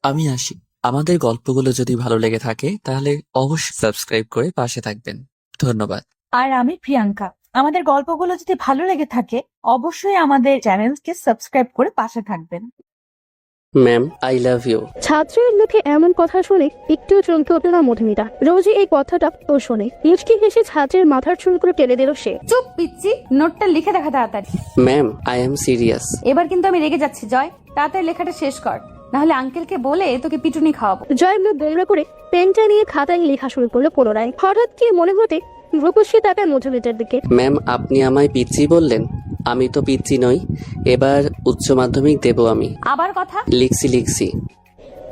আমি আসি। আমাদের গল্পগুলো যদি ভালো লেগে থাকে তাহলে অবশ্যই সাবস্ক্রাইব করে পাশে থাকবেন। ধন্যবাদ। আর আমি প্রিয়াঙ্কা। আমাদের গল্পগুলো যদি ভালো লেগে থাকে অবশ্যই আমাদের চ্যানেলকে সাবস্ক্রাইব করে পাশে থাকবেন। Ma'am, I love you. ছাত্রের মুখে এমন কথা শুনে একটু চমকে উঠল না মধুমিতা। রোজই এই কথাটা ও শোনে। মুচকি হেসে ছাত্রের মাথার চুল করে টেনে দিল সে। চুপ পিচ্ছি, নোটটা লিখে দেখা তাড়াতাড়ি। Ma'am, I am serious. এবার কিন্তু আমি রেগে যাচ্ছি জয়, তাড়াতাড়ি লেখাটা শেষ কর, নাহলে আঙ্কেলকে বলে তোকে পিটুনি খাওয়াবো। জয় মুখ বেগড়া করে পেনটা নিয়ে খাতায় লেখা শুরু করলো পুনরায়। হঠাৎ কি মনে হতে রূপসী তাকায় মধুমিতার দিকে। ম্যাম, আপনি আমায় পিচ্চি বললেন। আমি তো পিচ্চি নই। এবার উচ্চ মাধ্যমিক দেব আমি। আবার কথা? লিখছি।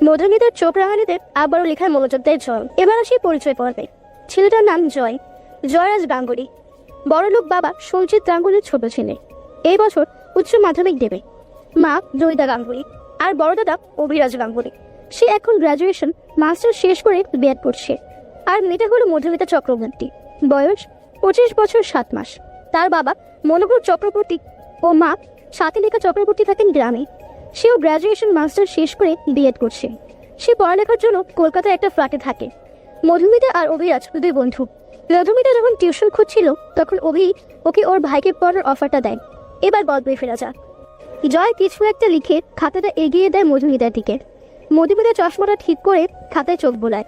মধুমিতার চোখ রাঙানিতে আবারও লেখায় মনোযোগ দেয় জয়। এবার আসি পরিচয় পর্বে। ছেলেটার নাম জয়, জয়রাজ গাঙ্গুলি। বড়লোক বাবা সঞ্জিত গাঙ্গুলির ছোট ছেলে। এই বছর উচ্চ মাধ্যমিক দেবে। মা জয়িতা গাঙ্গুলি আর বড় দাদা অভিরাজ গাঙ্গুলি। সে এখন গ্রাজুয়েশন মাস্টার শেষ করে বিএড করছে। আর মেয়েটা হলো মধুমিতা চক্রবর্তী, বয়স 25 বছর 7 মাস। তার বাবা মনোহর চক্রবর্তী ও মা সাথীলেখা চক্রবর্তী থাকেন গ্রামে। সেও গ্রাজুয়েশন মাস্টার শেষ করে বিএড করছে। সে পড়ালেখার জন্য কলকাতায় একটা ফ্ল্যাটে থাকে। মধুমিতা আর অভিরাজ দুই বন্ধু। মধুমিতা যখন টিউশন খুঁজছিল তখন অভি ওকে ওর ভাইকে পড়ার অফারটা দেয়। এবার গল্পে ফেরা যাক। জয় কিছু একটা লিখে খাতাটা এগিয়ে দেয় মধুমিতার দিকে। মধুমিতা চশমাটা ঠিক করে খাতায় চোখ বোলায়।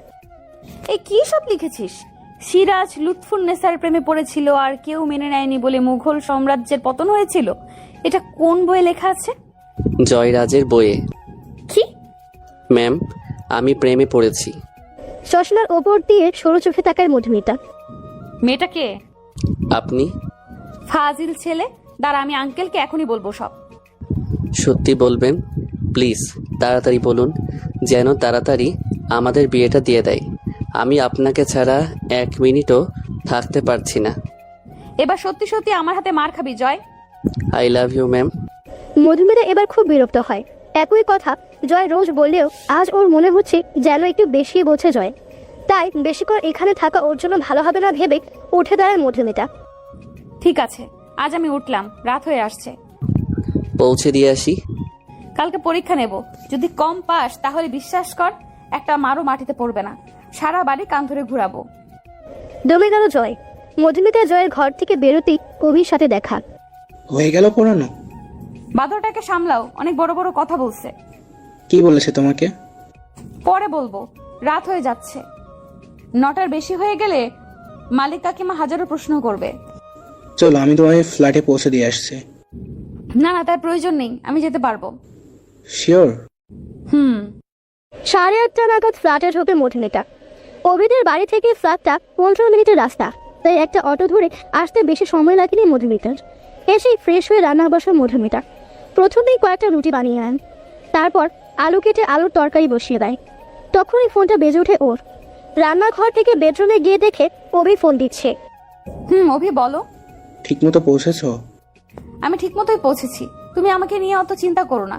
এই কি সব লিখেছিস? সিরাজ লুৎফুন্নেসার প্রেমে পড়েছিল আর কেউ মেনে নেয়নি বলে মুঘল সাম্রাজ্যের পতন হয়েছিল। এটা কোন বইয়ে লেখা আছে? জয়রাজের বইয়ে। কি? ম্যাম, আমি প্রেমে পড়েছি। চশমার ওপর দিয়ে সরু চোখে তাকায় মধুমিতা। মেয়েটা কে? আপনি? ফাজিল ছেলে, দাঁড়া আমি আঙ্কেলকে এখনই বলবো সব। সত্যি বলবেন? প্লিজ তাড়াতাড়ি বলুন, যেন তাড়াতাড়ি আমাদের বিয়েটা দিয়ে দেয়। আমি আপনাকে ছাড়া 1 মিনিটও থাকতে পারছি না। এবার সত্যি সত্যি আমার হাতে মার খাবি Joy. I love you ma'am. Madhumita এবার খুব বিরক্ত হয়। একই কথা জয় রোজ বললেও আজ ওর মনে হচ্ছে যেন একটু বেশি বোঝে জয়। তাই বেশিক্ষণ এখানে থাকা ওর জন্য ভালো হবে না ভেবে উঠে দাঁড়ায় মধুমিতা। ঠিক আছে, আজ আমি উঠলাম, রাত হয়ে আসছে। পৌঁছে দিয়ে আসি। কালকে পরীক্ষা নেব, যদি কম পাস তাহলে বিশ্বাস কর একটা মারও মাটিতে পড়বে না, সারা বাড়ি কান ধরে ঘুরাবো। দমে গেল জয়। মধুমিতা জয়ের ঘর থেকে বেরোতেই অভির সাথে দেখা। হয়ে গেল পড়ানো? বাদরটাকে সামলাও, অনেক বড় বড় কথা বলছে। কি বলেছে তোমাকে? পরে বলবো, রাত হয়ে যাচ্ছে। 9টার বেশি হয়ে গেলে মালিক কাকিমা হাজারো প্রশ্ন করবে। চলো, আমি তোমায় ফ্ল্যাটে পৌঁছে দিয়ে আসছি। না না, তার প্রয়োজন নেই, আমি যেতে পারবো। শিওর? 8:30 নাগাদ ফ্ল্যাটে ঢোকে মধুমিতা। অভিদের বাড়ি থেকে ফ্ল্যাটটা 15 মিনিটের রাস্তা, তাই একটা অটো ধরে আসতে বেশি সময় লাগেনি মধুমিতার। এসেই ফ্রেশ হয়ে রান্না বসে মধুমিতা। প্রথমেই কয়েকটা রুটি বানিয়ে আন, তারপর আলু কেটে আলুর তরকারি বসিয়ে দেয়। তখনই ফোনটা বেজে ওঠে ওর। রান্নাঘর থেকে বেডরুমে গিয়ে দেখে অভি ফোন দিচ্ছে। অভি বলো। ঠিক মতো পৌঁছেছো? আমি ঠিক মতোই পৌঁছেছি, তুমি আমাকে নিয়ে অত চিন্তা করো না।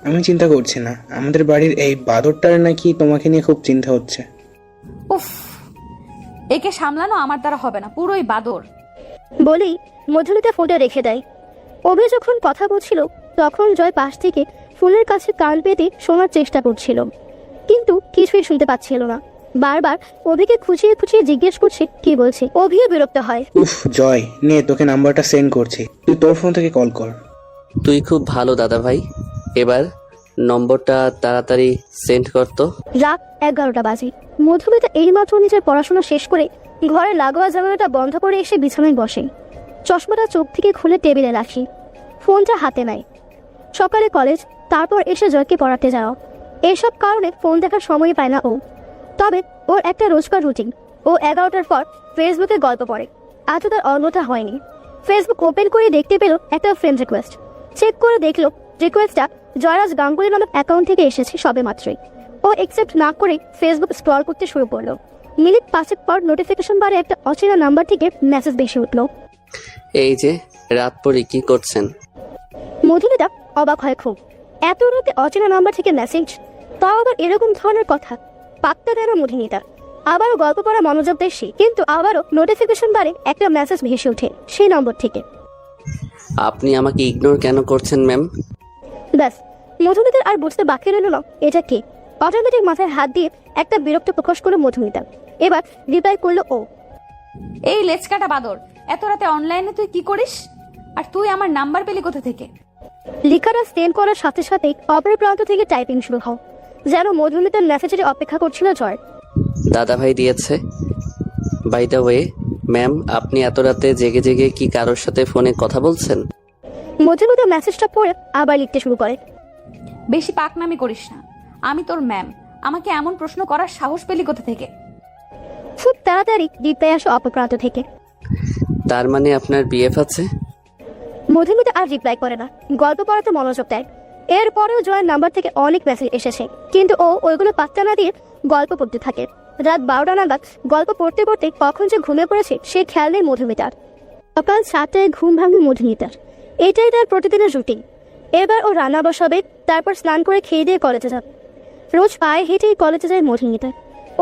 আমি চিন্তা করছি না, আমাদের বাড়ির এই বাদরটার নাকি তোমাকে নিয়ে খুব চিন্তা হচ্ছে। উফ, একে সামলানো আমার দ্বারা হবে না, পুরোই বাদর। বলেই মধুমিতা ফোনটা রেখে দেয়। অভি যখন কথা বলছিল তখন জয় পাশ থেকে ফুলের কাছে কান পেতে শোনার চেষ্টা করছিল, কিন্তু কিছুই শুনতে পাচ্ছিল না। বারবার অভিকে খুঁচিয়ে খুঁচিয়ে জিজ্ঞেস করছে কি বলছে। অভিও বিরক্ত হয়। উফ জয়, নে তোকে নাম্বারটা সেন্ড করছি, তুই তোর ফোন থেকে কল কর। তুই খুব ভালো দাদা ভাই। এবার নম্বরটা তাড়াতাড়ি সেন্ড করতো। রাত 11টা বাজে। মধুমিতা এইমাত্র নিজের পড়াশোনা শেষ করে ঘরে লাগোয়া জানালাটা বন্ধ করে এসে বিছানায় বসে। চশমাটা চোখ থেকে খুলে টেবিলে রাখি, ফোনটা হাতে নেয়। সকালে কলেজ, তারপর এসে জয়কে পড়াতে যাওয়া, এসব কারণে ফোন দেখার সময় পায় না ও। তবে ওর একটা রোজকার রুটিন, ও 11টার পর ফেসবুকে গল্প পড়ে। আজও তার অন্যথা হয়নি। ফেসবুক ওপেন করে দেখতে পেল একটা ফ্রেন্ড রিকোয়েস্ট। চেক করে দেখলো রিকোয়েস্টটা জয়রাজ গাঙ্গুলি নামক অ্যাকাউন্ট থেকে এসেছে সবে মাত্রই। ও অ্যাকসেপ্ট না করে ফেসবুক স্ক্রল করতে শুরু করলো। মিনিট 5 পর নোটিফিকেশন বারে একটা অচেনা নাম্বার থেকে মেসেজ ভেসে উঠলো। এই যে রাত পরে কি করছেন? মধুমিতা অবাক হয় খুব। এত রাতে অচেনা নাম্বার থেকে মেসেজ, তাও আবার এরকম ধরনের কথা। পাত্তা দেয় না মধুমিতা। আবারও গল্প পড়া মনোযোগ দেয় সে, কিন্তু আবারও নোটিফিকেশন বারে একটা মেসেজ ভেসে ওঠে সেই নম্বর থেকে। আপনি আমাকে ইগনোর কেন করছেন ম্যাম? ব্যাস, মধুমিতার আর বুঝতে বাকি রইল না এটা কে। অটোমেটিক মাথায় হাত দিয়ে একটা বিরক্ত প্রকাশ করলো মধুমিতা। এবার রিপ্লাই করলো ও। এই লেচকাটা বাদর, এত রাতে অনলাইনে তুই কি করিস? আর তুই আমার নাম্বার পেলি কোথা থেকে? লেখাটা সেন্ড করার সাথে সাথেই অপর প্রান্ত থেকে টাইপিং শুরু হয়, যেন মধুমিতার মেসেজের অপেক্ষা করছিল জয়। দাদাভাই দিয়েছে। বাই দ্য ওয়ে ম্যাম, আপনি এত রাতে জেগে জেগে কি কারোর সাথে ফোনে কথা বলছেন? মধুমিতা মেসেজটা পড়ে আবার লিখতে শুরু করে। বেশি পাকনামি করিস না, আমি তোর ম্যাম। আমাকে এমন প্রশ্ন করার সাহস পেলি কোথা থেকে? খুব তাড়াতাড়ি রিপ্লাই আসে অপর প্রান্ত থেকে। তার মানে আপনার বিএফ আছে? মধুমিতা আর রিপ্লাই করে না, গল্প পড়াতে মনোযোগ দেয়। এরপরেও জয়ের নাম্বার থেকে অনেক মেসেজ এসেছে, কিন্তু ও ওইগুলো পাত্তা না দিয়ে গল্প পড়তে থাকে। রাত 12টা নাগাদ গল্প পড়তে পড়তে কখন যে ঘুমিয়ে পড়েছে সে খেয়াল নেই মধুমিতার। সকাল 7টায় ঘুম ভাঙে মধুমিতার। এটাই তার প্রতিদিনের রুটিন। এবার ও রান্না বসাবে, তারপর স্নান করে খেয়ে দিয়ে কলেজে যাবে। রোজ পায়ে হেঁটেই কলেজে যায় মধুমিতা।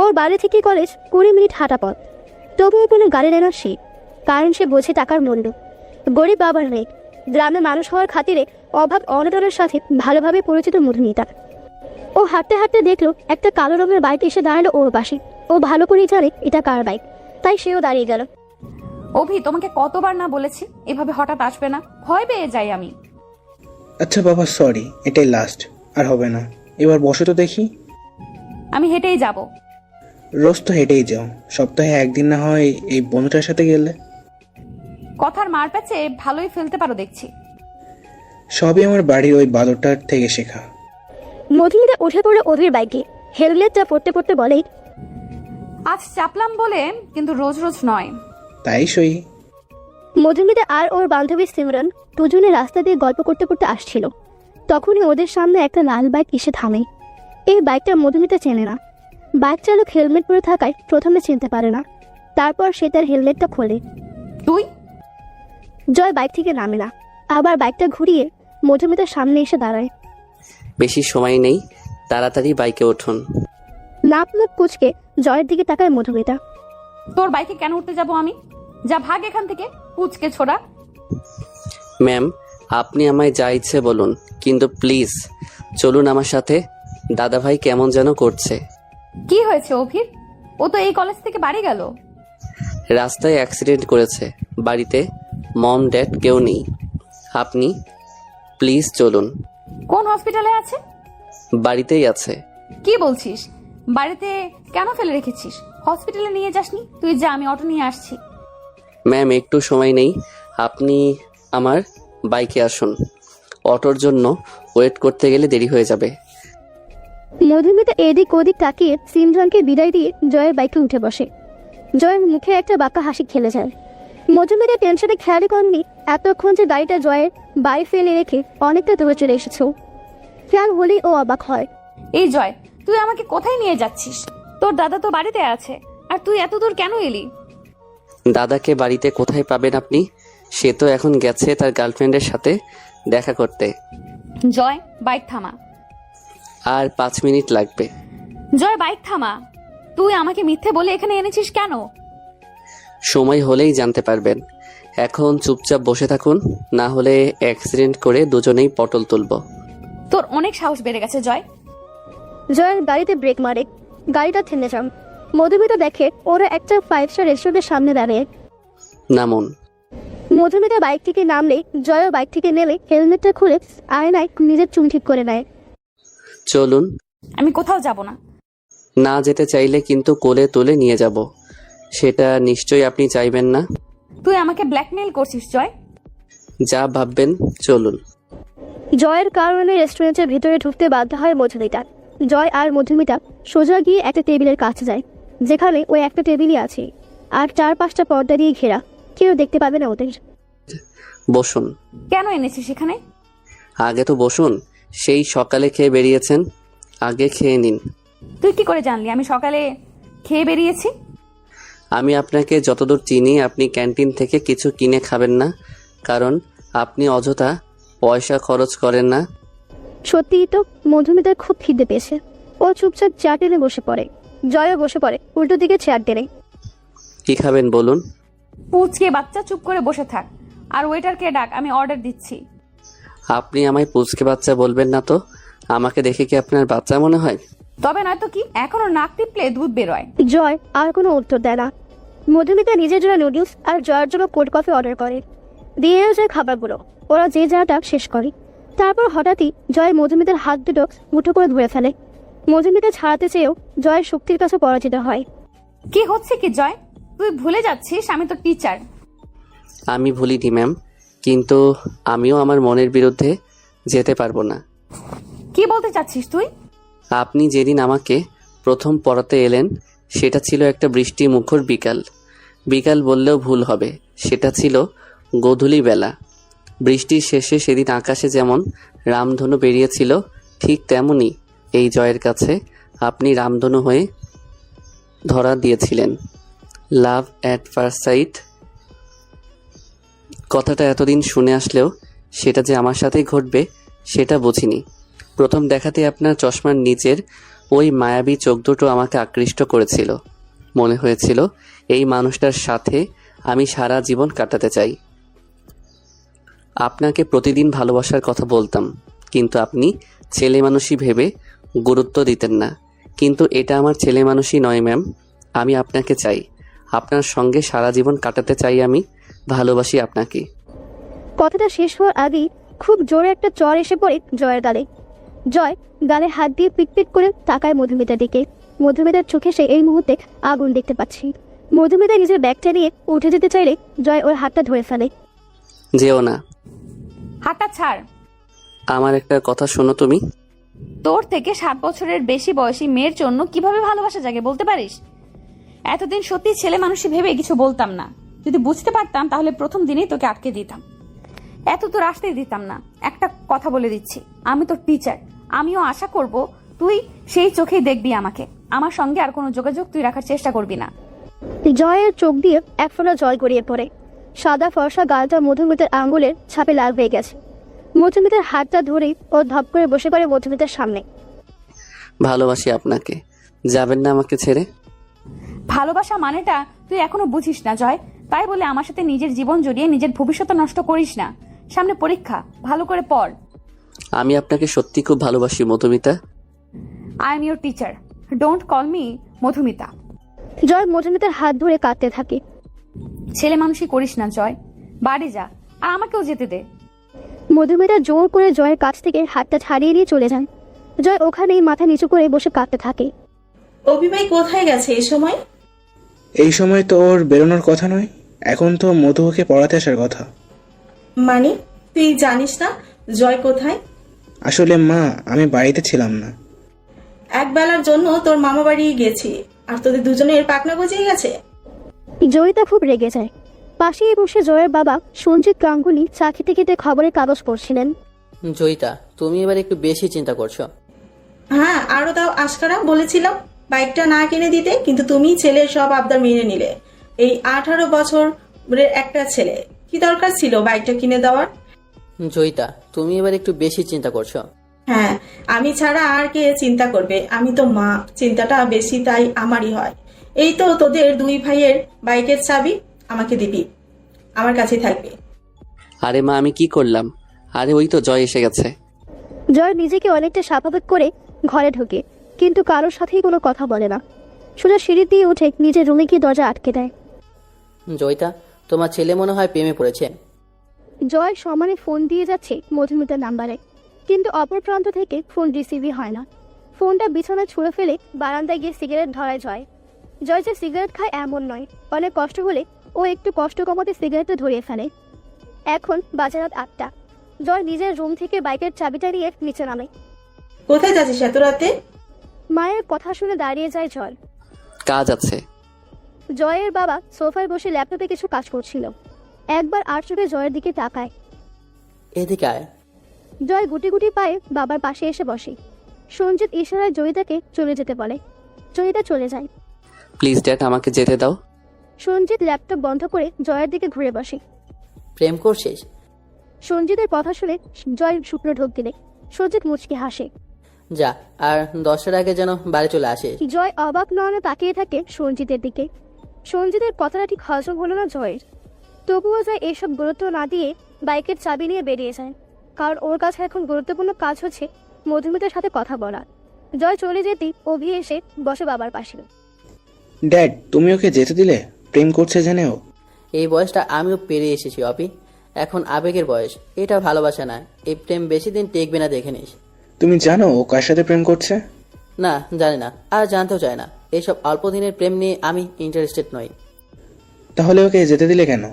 ওর বাড়ি থেকে কলেজ 20 মিনিট হাঁটা পথ। তবুও কোনো গাড়ি নেয় না সে, কারণ সে বোঝে টাকার মূল্য। গরিব বাবার মেয়ে, গ্রামে মানুষ হওয়ার খাতিরে অভাব অনটনের সাথে ভালোভাবে পরিচিত মধুমিতা। ও হাঁটতে হাঁটতে দেখলো একটা কালো রঙের বাইক এসে দাঁড়ালো ওর পাশে। ও ভালো করেই জানে এটা কার বাইক, তাই সেও দাঁড়িয়ে গেল। অভি, তোমাকে কতবার না বলেছি এভাবে হঠাৎ আসবে না, ভয় পেয়ে যাই আমি। আচ্ছা বাবা, সরি, এটাই লাস্ট, আর হবে না। এবার বসে তো দেখি। আমি হেঁটেই যাব। রোজ তো হেঁটেই যাও, সপ্তাহে একদিন না হয় এই বন্ধুটার সাথে গেলে। কথার মার প্যাচে ভালোই ফেলতে পারো দেখছি। সবই আমার বাড়ির ওই বাদরটার থেকে শেখা। মধুমিতা উঠে পড়ে অভির বাইকে, হেলমেটটা পড়তে পড়তে বলে, আজ চাপলাম বলে, কিন্তু রোজ রোজ নয়। তাই সই। মধুমিতা আর ওর বান্ধবী সিমরান দুজনে রাস্তা দিয়ে গল্প করতে করতে আসছিল। তখনই ওদের সামনে একটা লাল বাইক এসে থামে। এই বাইকটা মধুমিতা চেনে না। বাইক চালক হেলমেট পরে থাকায় প্রথমে চিনতে পারে না। তারপর সে তার হেলমেটটা খোলে। তুই? জয় বাইক থেকে নামে না, আবার বাইকটা ঘুরিয়ে মধুমিতার সামনে এসে দাঁড়ায়। বেশি সময় নেই, তাড়াতাড়ি বাইকে উঠুন। নাক মুখ কুচকে জয়ের দিকে তাকায় মধুমিতা। তোর বাইকে কেন উঠতে যাব আমি? যা ভাগ এখান থেকে, পুচকে ছোড়া। ম্যাম, আপনি আমায় যা ইচ্ছে বলুন, কিন্তু প্লিজ চলুন আমার সাথে। দাদাভাই কেমন যেন করছে। কি হয়েছে অভির? ও তো এই কলেজ থেকে বাড়ি গেল। রাস্তায় অ্যাক্সিডেন্ট করেছে, বাড়িতে মম ড্যাড কেউ নেই। আপনি প্লিজ চলুন। কোন হসপিটালে আছে? বাড়িতেই আছে। কি বলছিস? বাড়িতে কেন ফেলে রেখেছিস? হসপিটালে নিয়ে যাসনি? তুই যা, আমি অটো নিয়ে আসছি। ম্যাম, একটু সময় নেই, আপনি আমার বাইকে আসুন। অটোর জন্য ওয়েট করতে গেলে দেরি হয়ে যাবে। মধুমিতা এদিক ওদিক তাকিয়ে সিমরানকে বিদায় দিয়ে জয়ের বাইকে উঠে বসে। জয়ের মুখে একটা বাঁকা হাসি খেলে যায়। মধুমিতা টেনশনে খেয়ালই করেনি এতক্ষণ যে গাড়িটা জয়ের বাড়ি ফেলে রেখে অনেকটা দূরে চলে এসেছে। খেয়াল হলেই ও অবাক হয়। এই জয়, তুই আমাকে কোথায় নিয়ে যাচ্ছিস? তোর দাদা তো বাড়িতে আছে, আর তুই এত দূর কেন এলি? দাদাকে বাড়িতে কোথায় পাবেন আপনি? সে তো এখন গেছে তার গার্লফ্রেন্ডের সাথে দেখা করতে। জয়, বাইক থামা। আর 5 মিনিট লাগবে। জয়, বাইক থামা। তুই আমাকে মিথ্যে বলে এখানে এনেছিস কেন? সময় হলেই জানতে পারবেন। এখন চুপচাপ বসে থাকুন, না হলে অ্যাক্সিডেন্ট করে দুজনেই পটল তুলব। তোর অনেক সাহস বেড়ে গেছে জয়। জয়ের গাড়িতে ব্রেক মারে, গাড়িটা থেমে যান। মধুমিতা দেখে ওরা একটা 5 স্টার রেস্টুরেন্টের সামনে দাঁড়িয়ে। নামুন। মধুমিতা বাইক থেকে নামলে জয়ও বাইক থেকে নেমে হেলমেটটা খুলে আয়নায় নিজের চুল ঠিক করে নেয়। চলুন। আমি কোথাও যাব না। না যেতে চাইলে কিন্তু কোলে তুলে নিয়ে যাব, সেটা নিশ্চয়ই আপনি চাইবেন না। তুই আমাকে ব্ল্যাকমেইল করছিস জয়। যা ভাববেন, চলুন। জয়ের কারণে রেস্টুরেন্টের ভিতরে ঢুকতে বাধ্য হয় মধুমিতা। জয় আর মধুমিতা সোজা গিয়ে একটা টেবিলের কাছে যায়, যেখানে ওই একটা টেবিলই আছে আর 4-5টা পর্দা দিয়ে ঘেরা। কেউ দেখতে পাবে না ওদের। বসুন। কেন এনেছিস এখানে? আগে তো বসুন, সেই সকালে খেয়ে বেরিয়েছেন, আগে খেয়ে নিন। তুই কি করে জানলি আমি সকালে খেয়ে বেরিয়েছি? আমি আপনাকে যতদূর চিনি আপনি ক্যান্টিন থেকে কিছু কিনে খাবেন না, কারণ আপনি অযথা পয়সা খরচ করেন না। সত্যিই তো মধুমিতার খুব খিদে পেয়েছে। ও চুপচাপ চেয়ার টেনে বসে পড়ে। জয়ও বসে পড়ে উল্টো দিকে চেয়ার টেনে। কি খাবেন বলুন? পুচকে বাচ্চা, চুপ করে বসে থাক আর ওয়েটারকে ডাক, আমি অর্ডার দিচ্ছি। আপনি আমায় পুচকে বাচ্চা বলবেন না তো, আমাকে দেখে কি আপনার বাচ্চা মনে হয়? তবে নয়তো কি, এখনো নাক টিপলে দুধ বেরোয়। জয় আর কোনো উত্তর দেয় না। মধুমিতা নিজের জন্য নুডলস আর জয়ের জন্য কোল্ড কফি অর্ডার করে, দিয়ে যায় খাবারগুলো। ওরা যে যাটা শেষ করে, তারপর হঠাৎই জয় মধুমিতার হাত দুটো মুঠো করে ধরে ফেলে। মধুমিতা ছাড়াতে চেয়েও জয়ের শক্তির কাছে পরাজিত হয়। কি হচ্ছে কি জয়, তুই ভুলে যাচ্ছিস আমি তো টিচার। আমি ভুলিনি ম্যাম, কিন্তু আমিও আমার মনের বিরুদ্ধে যেতে পারবো না। কি বলতে চাচ্ছিস তুই? আপনি যেদিন আমাকে প্রথম পড়াতে এলেন সেটা ছিল একটা বৃষ্টি মুখর বিকাল। বিকাল বললেও ভুল হবে, সেটা ছিল গোধূলি বেলা। বৃষ্টির শেষে সেদিন আকাশে যেমন রামধনু বেরিয়েছিল, ঠিক তেমনি এই জয়ের কাছে আপনি রামধনু হয়ে ধরা দিয়েছিলেন। লাভ অ্যাট ফার্স্ট সাইট কথাটা এতদিন শুনে আসলেও সেটা যে আমার সাথেই ঘটবে সেটা বুঝিনি। প্রথম দেখাতে আপনার চশমার নিচের ওই মায়াবী চোখ দুটো আমাকে আকৃষ্ট করেছিল। মনে হয়েছিল এই মানুষটার সাথে আমি সারা জীবন কাটাতে চাই। আপনাকে প্রতিদিন ভালোবাসার কথা বলতাম, কিন্তু আপনি ছেলে মানুষই ভেবে গুরুত্ব দিতেন না। কিন্তু এটা আমার ছেলে মানুষই নয় ম্যাম, আমি আপনাকে চাই, আপনার সঙ্গে সারা জীবন কাটাতে চাই। আমি ভালোবাসি আপনাকে। কথাটা শেষ হওয়ার আগেই খুব জোরে একটা চর এসে পড়ে জয়ের গালে। জয় গালে হাত দিয়ে পিটপিট করে তাকায় মধুমিতার দিকে। মধুমিতার চোখে সে এই মুহূর্তে আগুন দেখতে পাচ্ছি। মধুমিতা নিজের ব্যাগটা নিয়ে উঠে যেতে চাইলে জয় ওর হাতটা ধরে ফেলে। যেও না। হাতটা ছাড়। আমার একটা কথা শোনো তুমি। তোর থেকে 7 বছরের বেশি বয়সী মেয়ের জন্য কিভাবে ভালোবাসা জাগে বলতে পারিস? এতদিন সত্যি ছেলে মানুষই ভেবে কিছু বলতাম না। যদি বুঝতে পারতাম তাহলে প্রথম দিনেই তোকে আটকে দিতাম, এত তো আসতেই দিতাম না। একটা কথা বলে দিচ্ছি, আমি তোর টিচার। আমিও আশা করব তুই সেই চোখেই দেখবি আমাকে। আমার সঙ্গে আর কোনো যোগাযোগ তুই রাখার চেষ্টা করবি না। জয়ের চোখ দিয়ে এক ফোঁটা জল গড়িয়ে পড়ে। সাদা ফর্সা গালটা মধুমিতার আঙ্গুলের ছাপে লাল হয়ে গেছে। মধুমিতার হাতটা ধরেই ও ধপ করে বসে পড়ে মধুমিতার সামনে। ভালোবাসি আপনাকে, যাবেন না আমাকে ছেড়ে? ভালোবাসা মানেটা তুই এখনো বুঝিস না জয়, তাই বলে আমার সাথে নিজের জীবন জড়িয়ে নিজের ভবিষ্যৎ নষ্ট করিস না। সামনে পরীক্ষা, ভালো করে পড়। আমি আপনাকে সত্যি খুব ভালোবাসি Madhumita. I am your teacher, don't call me Madhumita. Joy মধুমিতার হাত ধরে কাঁদতে থাকে। ছেলে মানুষই করিস না জয়, বাড়ি যা আর আমাকেও যেতে দে। মধুমিতা জোর করে জয়ের কাছ থেকে হাতটা ছাড়িয়ে নিয়ে চলে যায়। জয় ওখানেই মাথা নিচু করে বসে কাঁদতে থাকে। অভিভাই কোথায় গেছে এই সময়? এই সময় তো ওর বেরোনোর কথা নয়, এখন তো মধুকে পড়াতে আসার কথা। মানে তুই জানিস না জয় কোথায়? আসলে মা, আমি বাড়িতে ছিলাম না। এক বেলার জন্য তোর মামা বাড়ি গেছি, আর তোদের দুজনের পাকনা গজিয়ে গেছে। জয়িতা খুব রেগে যায়। পাশেই বসে জয়ের বাবা সঞ্জিত গাঙ্গুলি চা খেতে খেতে খবরের কাগজ পড়ছিলেন। জয়িতা, তুমি এবার একটু বেশি চিন্তা করছো। হ্যাঁ, আরো তাও আশকারা বলেছিলাম বাইকটা না কিনে দিতে, কিন্তু তুমি ছেলের সব আবদার মেনে নিলে। এই 18 বছরের একটা ছেলে, কি দরকার ছিল বাইকটা কিনে দেওয়ার? জয়িতা, তুমি এবার একটু বেশি চিন্তা করছো। হ্যাঁ, আমি ছাড়া আর কে চিন্তা করবে? আমি তো মা, চিন্তাটা বেশি তাই আমারই হয়। এই তো তোদের 2 ভাইয়ের বাইকের চাবি, আমাকে দিবি, আমার কাছে থাকবে। আরে মা, আমি কি করলাম? আরে ওই তো জয় এসে গেছে। জয় নিজেকে অনেকটা স্বাভাবিক করে ঘরে ঢোকে, কিন্তু কারোর সাথেই কোনো কথা বলে না। সোজা সিঁড়ি দিয়ে উঠে নিজের রুমে গিয়ে দরজা আটকে দেয়। জয়িতা, তোমার ছেলে মনে হয় প্রেমে পড়েছে। জয় সমানে ফোন দিয়ে যাচ্ছে মধুমিতার নাম্বারে, কিন্তু অপর প্রান্ত থেকে ফোন রিসিভই হয় না। ফোনটা বিছানায় ছুঁড়ে ফেলে বারান্দায় গিয়ে সিগারেট ধরায় জয়। জয় যে সিগারেট খায় এমন নয়, অনেক কষ্ট হলে ও একটু কষ্ট কমাতে সিগারেটটা ধরিয়ে ফেলে। এখন বাজে রাত 8টা। জয় নিজের রুম থেকে বাইকের চাবিটা নিয়ে নিচে নামে। কোথায় যাচ্ছিস এত রাতে? মায়ের কথা শুনে দাঁড়িয়ে যায় জয়। কাজ আছে। জয়ের বাবা সোফায় বসে ল্যাপটপে কিছু কাজ করছিল। একবার আর চোখে জয়ের দিকে তাকায়। এদিকে আয়। জয় গুটি গুটি পায়ে বাবার পাশে এসে বসে। সঞ্জিত ইশারায় জয়িতাকে চলে যেতে বলে। জয়িতা চলে যায়। প্লিজ ড্যাড, আমাকে যেতে দাও। সঞ্জিত ল্যাপটপ বন্ধ করে জয়ের দিকে ঘুরে বসে। প্রেম করছিস? সঞ্জিতের কথা শুনে জয় শুকনো ঢোক দিলে সঞ্জিত মুচকি হাসে। যা, আর 10টার আগে যেন বাড়ি চলে আসিস। জয় অবাক নয়নে তাকিয়ে থাকে সঞ্জিতের দিকে। সঞ্জিতের কথাটা ঠিক হজম হলো না জয়ের। তবুও জয় এসব গুরুত্ব না দিয়ে বাইকের চাবি নিয়ে বেরিয়ে যায়, কারণ ওর কাছে এখন গুরুত্বপূর্ণ কাজ হচ্ছে মধুমিতার সাথে কথা বলা। জয় চলে যেতেই অভি এসে বসে বাবার পাশে। ড্যাড, তুমি ওকে যেতে দিলে? প্রেম করছে জেনেও? এই বয়সটা আমিও পেরিয়ে এসেছি অপি। এখন আবেগের বয়স, এটা ভালোবাসা না। এই প্রেম বেশি দিন টেকবে না, দেখে নিস। তুমি জানো ও কার সাথে প্রেম করছে? না, জানি না, আর জানতেও চাই না। এইসব অল্প দিনের প্রেম নিয়ে আমি ইন্টারেস্টেড নই। তাহলে ওকে যেতে দিলে কেন?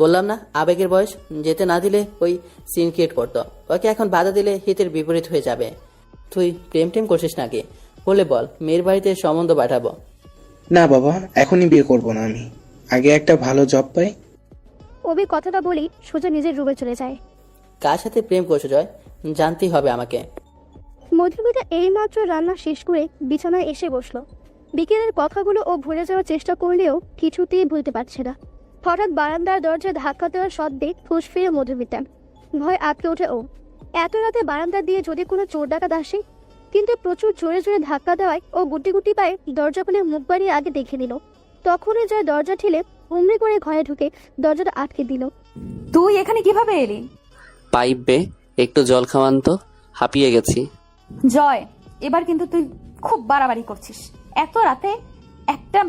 বললাম না, আবেগের বয়স। যেতে না দিলে ওই সিন ক্রিয়েট করতো। ওকে এখন বাধা দিলে হিতের বিপরীত হয়ে যাবে। তুই প্রেম টেম করছিস নাকি? বলে বল, মেয়ের বাড়িতে সম্বন্ধ পাঠাবো। না বাবা, এখনই বিয়ে করব না আমি। আগে একটা ভালো জব পাই। অভি কথাটা বলেই সোজা নিজের রুমে চলে যায়। কার সাথে প্রেম করছো জয়? জানতেই হবে আমাকে। মধুমিতা এইমাত্র রান্না শেষ করে বিছানায় এসে বসলো। বিকেলের কথাগুলো ও ভুলে যাওয়ার চেষ্টা করলেও কিছুতেই ভুলতে পারছে না। হঠাৎ বারান্দার দরজায় ধাক্কা দেওয়ার শব্দে ফুঁস ফিরে মধুমিতা। ভয় আটকে ওঠে ও। এত রাতে বারান্দা দিয়ে যদি কোনো চোর ডাকাত আসে। কিন্তু প্রচুর জোরে জোরে ধাক্কা দেওয়ায় ও গুটি গুটি পায়ে দরজা খুলে মুখ বাড়িয়ে আগে দেখে নিল। তখনই জয় দরজা ঠেলে হুমড়ি করে ঘরে ঢুকে দরজাটা আটকে দিল। তুই এখানে কিভাবে এলি? পাইপ বে, একটু জল খাওয়ান তো, হাঁপিয়ে গেছি। জয়, এবার কিন্তু তুই খুব বাড়াবাড়ি করছিস। এত রাতে একটা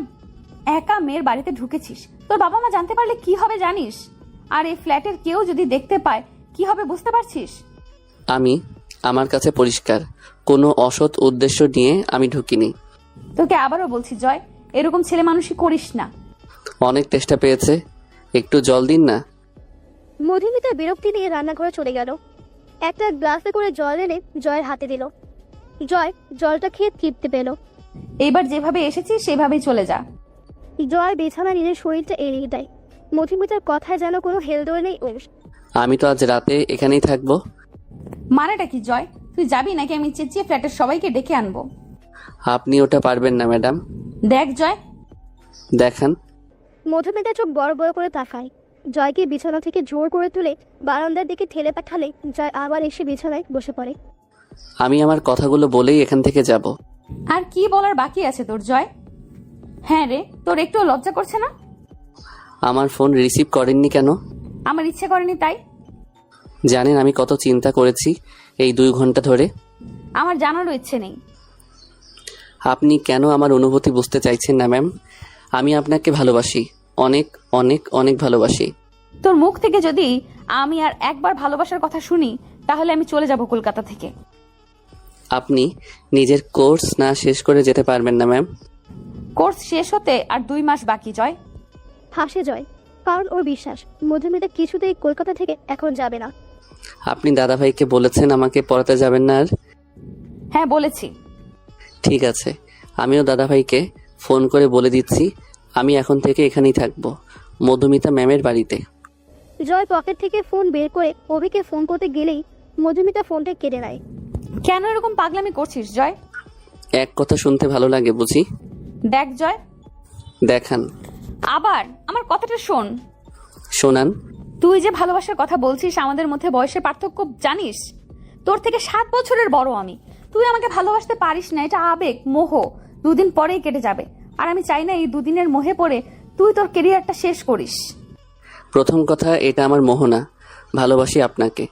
একা মেয়ের বাড়িতে ঢুকেছিস। তোর বাবা মা জানতে পারলে কি হবে জানিস? আর এই ফ্ল্যাটের কেউ যদি দেখতে পায় কি হবে বুঝতে পারছিস? আমার কাছে পরিষ্কার, কোনো অসৎ উদ্দেশ্য নিয়ে আমি ঢুকিনি। তোকে আবারও বলছি জয়, এরকম ছেলে মানুষই করিস না। অনেক তেষ্টা পেয়েছে, একটু জল দিন না। মধুমিতা বিরক্তি নিয়ে রান্নাঘরে চলে গেল। একটা গ্লাসে করে জল এনে জয়ের হাতে দিল। জয় জলটা খেয়ে তৃপ্তি পেল। এইবার যেভাবে এসেছিস সেভাবেই চলে যা। জয় বিছানা নিজের শরীরটা এড়িয়ে দেয়। মধুমিতার কথায় যেন কোনো হেলদোল নেই ওর। আমি তো আজ রাতে এখানেই থাকবো। মানেটা কি জয়? তুই যাবি নাকি আমি চেঁচিয়ে ফ্ল্যাটের সবাইকে ডেকে আনবো? আপনি ওটা পারবেন না ম্যাডাম। দেখ জয়। দেখান। মধুমিতা চোখ বড় বড় করে তাকায়। জয়কে বিছানা থেকে জোর করে তুলে বারান্দার দিকে ঠেলে পাঠালে জয় আবার এসে বিছানায় বসে পড়ে। আমি আমার কথাগুলো বলেই এখান থেকে যাব। আর কি বলার বাকি আছে তোর জয়? হ্যাঁ রে, তোর একটু লজ্জা করছে না? আমার ফোন রিসিভ করেননি কেন? আমার ইচ্ছে করেনি তাই। জানেন আমি কত চিন্তা করেছি এই 2 ঘন্টা ধরে? আমার জানারও ইচ্ছে নেই। আপনি কেন আমার অনুভূতি বুঝতে চাইছেন না ম্যাম? আমি আপনাকে ভালোবাসি, অনেক অনেক অনেক ভালোবাসি। তোর মুখ থেকে যদি আমি আর একবার ভালোবাসার কথা শুনি তাহলে আমি চলে যাব কলকাতা থেকে। আপনি নিজের কোর্স না শেষ করে যেতে পারবেন না ম্যাম? কোর্স শেষ হতে আর 2 মাস বাকি জয়। হাসে জয়, কারণ ওর বিশ্বাস মধুমিতা কিছুতেই কলকাতা থেকে এখন যাবে না। আপনি দাদাভাইকে বলেছেন আমাকে পড়াতে যাবেন না আর? হ্যাঁ বলেছি। ঠিক আছে, আমিও দাদাভাইকে ফোন করে বলে দিচ্ছি আমি এখন থেকে এখানেই থাকবো, মধুমিতা ম্যামের বাড়িতে। জয় পকেট থেকে ফোন বের করে অভিকে ফোন করতে গেলেই মধুমিতা ফোনটা কেটে নেয়। কেন এরকম পাগলামি করছিস জয়? এক কথা শুনতে ভালো লাগে বুঝি? দেখ জয়। দেখান। আবার আমার কথাটা শোন। শোনান। তুই যে ভালোবাসার কথা বলছিস আমাদের মধ্যে বয়সের পার্থক্য জানিস? তোর থেকে 7 বছরের বড় আমি। তুই আমাকে ভালোবাসতে পারিস না, এটা আবেগ, মোহ 2 দিন পরেই কেটে যাবে। আর আমি চাই না এই 2 দিনের মোহে পড়ে তুই তোর কেরিয়ারটা শেষ করিস। প্রথম কথা, এটা আমার মোহনা, ভালোবাসি আপনাকে।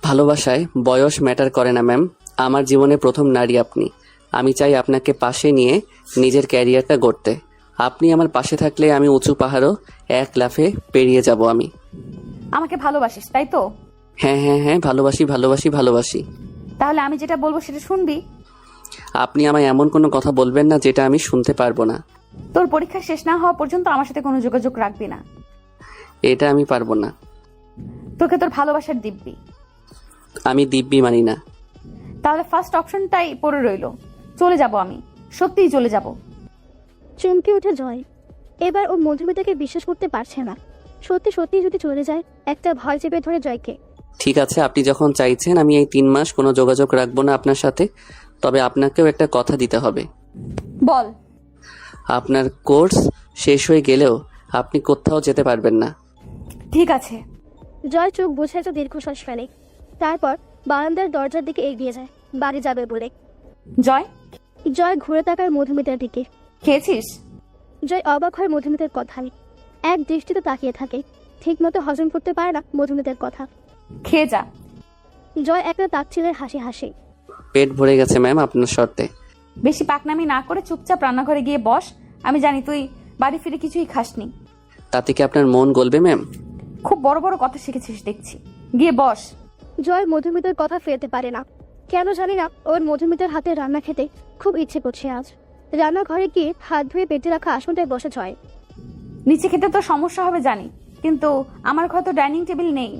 ভালোবাসায় বয়স ম্যাটার করে না ম্যাম। আমার জীবনে প্রথম নারী আপনি। আমি চাই আপনাকে পাশে নিয়ে নিজের ক্যারিয়ারটা গড়তে। আপনি আমার পাশে থাকলে আমি উঁচু পাহাড়ও 1 লাফে পেরিয়ে যাব আমি। আমাকে ভালোবাসিস তাই তো? হ্যাঁ হ্যাঁ হ্যাঁ, ভালোবাসি ভালোবাসি ভালোবাসি। তাহলে আমি যেটা বলবো সেটা শুনবি? আপনি আমায় এমন কোনো কথা বলবেন না যেটা আমি শুনতে পারবো না। তোর পরীক্ষা শেষ না হওয়া পর্যন্ত আমার সাথে কোনো যোগাযোগ রাখবি না। এটা আমি পারবো না। তোকে তোর ভালোবাসার দিব্যি। আমি দিব্যি মানি না। তাহলে ফার্স্ট অপশনটাই পড়ে রইলো, চলে যাব আমি, সত্যিই চলে যাব। চমকে ওঠে জয়। এবার ও মধুমিতাকে বিশ্বাস করতে পারছে না। সত্যি সত্যি যদি চলে যায়, একটা ভয় চেপে ধরে জয়কে। ঠিক আছে, আপনি যখন চাইছেন আমি এই 3 মাস কোনো যোগাযোগ রাখবো না আপনার সাথে। তবে আপনাকেও একটা কথা দিতে হবে। বল। আপনার কোর্স শেষ হয়ে গেলেও আপনি কোথাও যেতে পারবেন না। ঠিক আছে। জয় চোখ বুঝে একটা দীর্ঘশ্বাস ফেলে। তারপর বারান্দার দরজার দিকে এগিয়ে যায় বাড়ি যাবে বলে। জয়। জয় ঘুরে তাকায় মধুমিতার দিকে। খেয়েছিস? জয় অবাক হয় মধুমিতার কথায়। এক দৃষ্টিতে তাকিয়ে থাকে। ঠিক মতো হজম করতে পারে না মধুমিতার কথা। খেয়ে যা। জয় একটা তাচ্ছিলের হাসি হাসি। পেট ভরে গেছে ম্যাম আপনার শর্তে। বেশি পাকনামি না করে চুপচাপ রান্নাঘরে গিয়ে বস। আমি জানি তুই বাড়ি ফিরে কিছুই খাসনি। তাতে কি আপনার মন গলবে ম্যাম? খুব বড় বড় কথা শিখেছিস দেখছি, গিয়ে বস। জয় মধুমিতার কথা ফেলতে পারে না, কেন জানি না ওর মধুমিতার হাতে রান্না খেতে খুব ইচ্ছে করছে আজ। রান্নাঘরে গিয়ে হাত ধুয়ে পেটে রাখা আসনটায় বসে জয়। নিচে খেতে তো সমস্যা হবে জানি, কিন্তু আমার ঘরে তো ডাইনিং টেবিল নেই।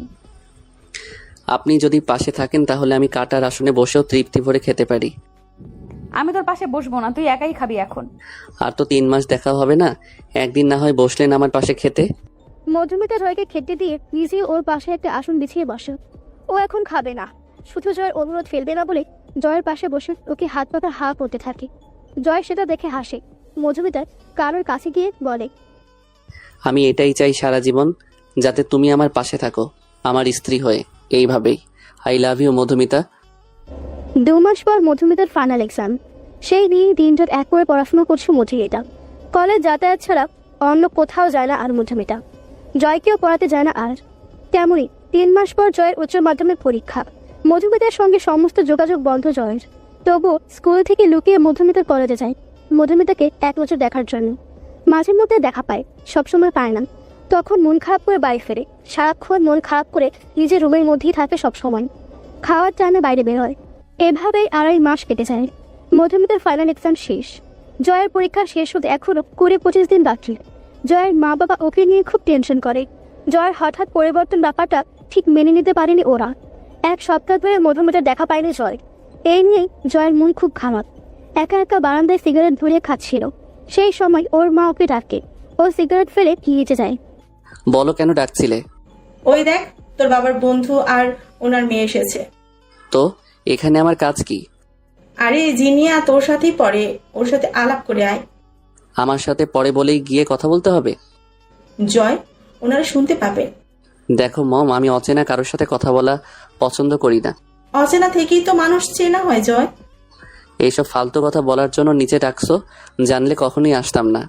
আপনি যদি পাশে থাকেন তাহলে আমি কাটার আসনে বসেও তৃপ্তি ভরে খেতে পারি। আমি তোর পাশে বসবো না, তুই একাই খাবি এখন। আর তো 3 মাস দেখা হবে না, একদিন না হয় বসলেন আমার পাশে খেতে। মধুমিতা জয়কে খেতে দিয়ে নিজে ওর পাশে একটা আসন বিছিয়ে বসে। ও এখন খাবে না, শুধু জয়ের অনুরোধ ফেলবে না বলে জয়ের পাশে বসে ওকে হাত পাতা হা করতে থাকে। জয় সেটা দেখে হাসে। মধুমিতার কারোর কাছে গিয়ে বলে, আমি এটাই চাই সারা জীবন, যাতে তুমি আমার পাশে থাকো আমার স্ত্রী হয়ে, এইভাবেই। I love you Madhumita. 2 মাস পর মধুমিতার ফাইনাল এক্সাম। সেই নিয়ে দিনরাত এক করে পড়াশোনা করছে মধুমিতা। কলেজ যাতায়াত ছাড়া অন্য কোথাও যায় না আর মধুমিতা। জয়কেও পড়াতে যায় না আর। তেমনই 3 মাস পর জয়ের উচ্চ মাধ্যমিক পরীক্ষা। মধুমিতার সঙ্গে সমস্ত যোগাযোগ বন্ধ জয়ের। তবু স্কুল থেকে লুকিয়ে মধুমিতার কলেজে যায় মধুমিতাকে 1 বছর দেখার জন্য। মাঝে মধ্যে দেখা পায়, সবসময় পায় না। তখন মন খারাপ করে বাড়ি ফেরে। সারাক্ষণ মন খারাপ করে নিজের রুমের মধ্যেই থাকে সবসময়। খাওয়ার টাইমে বাইরে বের হয়। এভাবেই 2.5 মাস কেটে যায়। মধুমিতার ফাইনাল এক্সাম শেষ। জয়ের পরীক্ষা শেষ হতে এখনো 20-25 দিন বাকি। জয়ের মা বাবা ওকে নিয়ে খুব টেনশন করে। জয়ের হঠাৎ পরিবর্তন ব্যাপারটা ঠিক মেনে নিতে পারেনি ওরা। 1 সপ্তাহ ধরে মধুমিতার দেখা পায়নি জয়। এই নিয়েই জয়ের মন খুব খারাপ। একা একা বারান্দায় সিগারেট ধরিয়ে খাচ্ছিল। সেই সময় ওর মা ওকে ডাকে। ও সিগারেট ফেলে নিচে যায়। বলো কেন ডাকছিলে? ওই দেখ, তোর বাবার বন্ধু আর ওনার মেয়ে এসেছে। তো এখানে আমার কাজ কি? আরে জিনিয়া তোর সাথেই পড়ে, ওর সাথে আলাপ করে আয়। আমার সাথে পরে বলেই গিয়ে কথা বলতে হবে? জয়, ওনারা শুনতে পাবেন। দেখো মম, আমি অচেনা কারোর সাথে কথা বলা পছন্দ করি না। অচেনা থেকেই তো মানুষ চেনা হয় জয়। এইসব ফালতু কথা বলার জন্য নিচে ডাকছো, জানলে কখনোই আসতাম না।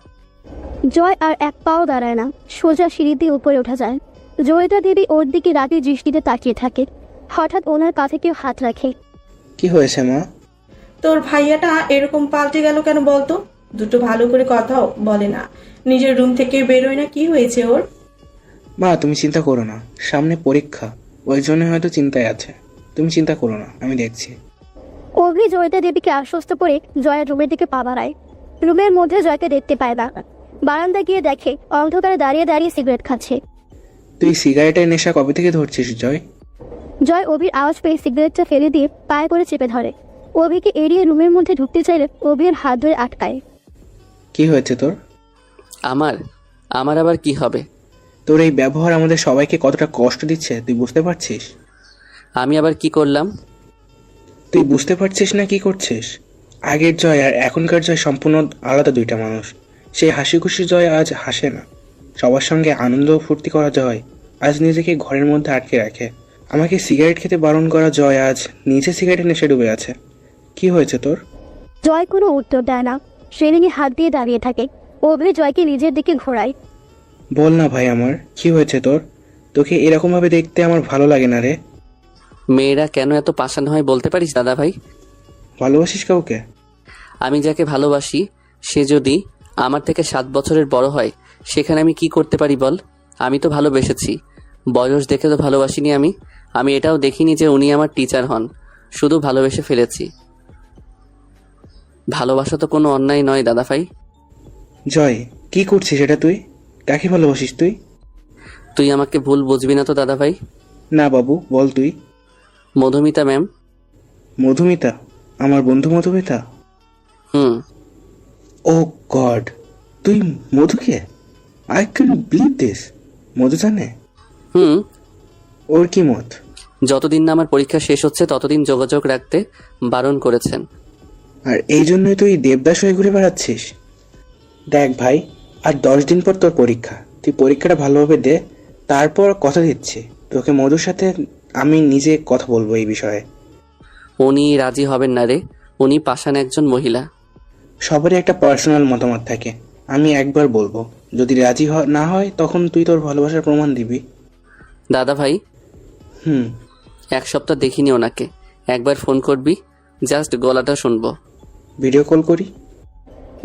জয় আর 1 পাও দাঁড়ায় না, সোজা সিঁড়ি দিয়ে উপরে ওঠা যায়। জয়িতা দেবী ওর দিকে রাগের দৃষ্টিতে তাকিয়ে থাকে। হঠাৎ ওনার কাছে কেউ হাত রাখে। কি হয়েছে মা? তোর ভাইয়াটা এরকম পাল্টে গেল কেন বলতো? দুটো ভালো করে কথাও বলে না, নিজের রুম থেকে বেরোয় না। কি হয়েছে ওর? মা তুমি চিন্তা করো না, সামনে পরীক্ষা, ওই জন্য হয়তো চিন্তায় আছে। তুমি চিন্তা করো না, আমি দেখছি। অভি জয়িতা দেবীকে আশ্বস্ত করে জয়ের রুমের দিকে পা বাড়ায়। রুমের মধ্যে জয়কে দেখতে পায় না। বারান্দায় গিয়ে দেখে অন্ধকারে দাঁড়িয়ে দাঁড়িয়ে সিগারেট খাচ্ছে। তুই সিগারেটের নেশা কবে থেকে ধরছিস জয়? জয় অভির আওয়াজ পেয়ে সিগারেটটা ফেলে দিয়ে পায়ে করে চেপে ধরে। অভিকে এড়িয়ে রুমের মধ্যে ঢুকতে চাইলে অভির হাত ধরে আটকায়। কি হয়েছে তোর? আমার আবার কি হবে? তোর এই ব্যবহার আমাদের সবাইকে কতটা কষ্ট দিচ্ছে তুই বুঝতে পারছিস? আমি আবার কি করলাম? তুই বুঝতে পারছিস না কি করছিস? আগের জয় আর এখনকার জয় সম্পূর্ণ আলাদা 2টা মানুষ। সেই হাসি খুশি জয় আজ হাসে না, সবার সঙ্গে আনন্দ ফুর্তি করা জয় আজ নিজেকে ঘরের মধ্যে আটকে রাখে। আমাকে সিগারেট খেতে বারণ করা জয় আজ নিজে সিগারেটের নেশে ডুবে আছে। কি হয়েছে তোর? জয় কোনো উত্তর দেয় না, রেলিংয়ে হাত দিয়ে দাঁড়িয়ে থাকে। অভি জয়কে নিজের দিকে ঘোরায়। বল না ভাই আমার, কি হয়েছে তোর? তোকে এরকম ভাবে দেখতে আমার ভালো লাগে না রে। মেয়েরা কেন এত পাষাণ হয় বলতে পারিস দাদা ভাই? ভালোবাসিস কাউকে? আমি যাকে ভালোবাসি সে যদি আমার থেকে 7 বছরের বড় হয়, সেখানে আমি কি করতে পারি বল? আমি তো ভালোবেসেছি, বয়স দেখে তো ভালোবাসিনি। আমি এটাও দেখিনি যে উনি আমার টিচার হন, শুধু ভালোবেসে ফেলেছি। ভালোবাসা তো কোনো অন্যায় নয় দাদা ভাই। জয়, কি করছিস এটা তুই? কাকে ভালোবাসিস তুই? তুই আমাকে ভুল বুঝবি না তো দাদা ভাই? না বাবু, বল তুই। মধুমিতা ম্যাম। মধুমিতা? আমার বন্ধু মধুমিতা? হুম। ও গড, তুই মধুকে? I can believe this. Madhu জানে? হুম। ওর কি মত? যতদিন না আমার পরীক্ষা শেষ হচ্ছে ততদিন যোগাযোগ রাখতে বারণ করেছেন। আর এই জন্যই তুই দেবদাস হয়ে ঘুরে বেড়াচ্ছিস? দেখ ভাই, আর 10 দিন পর তোর পরীক্ষা। তুই পরীক্ষাটা ভালোভাবে দে, তারপর কথা দিচ্ছি তোকে মধুর সাথে আমি নিজে কথা বলবো এই বিষয়ে। উনি রাজি হবেন না রে, উনি পাষাণ একজন মহিলা। সবারই একটা পার্সোনাল মতামত থাকে, আমি একবার বলবো, যদি রাজি না হয় তখন তুই তোর ভালোবাসার প্রমাণ দিবি। দাদা ভাই, 1 সপ্তাহ দেখিনি ওনাকে। একবার ফোন করবি, জাস্ট গলাটা শুনবো। ভিডিও কল করি?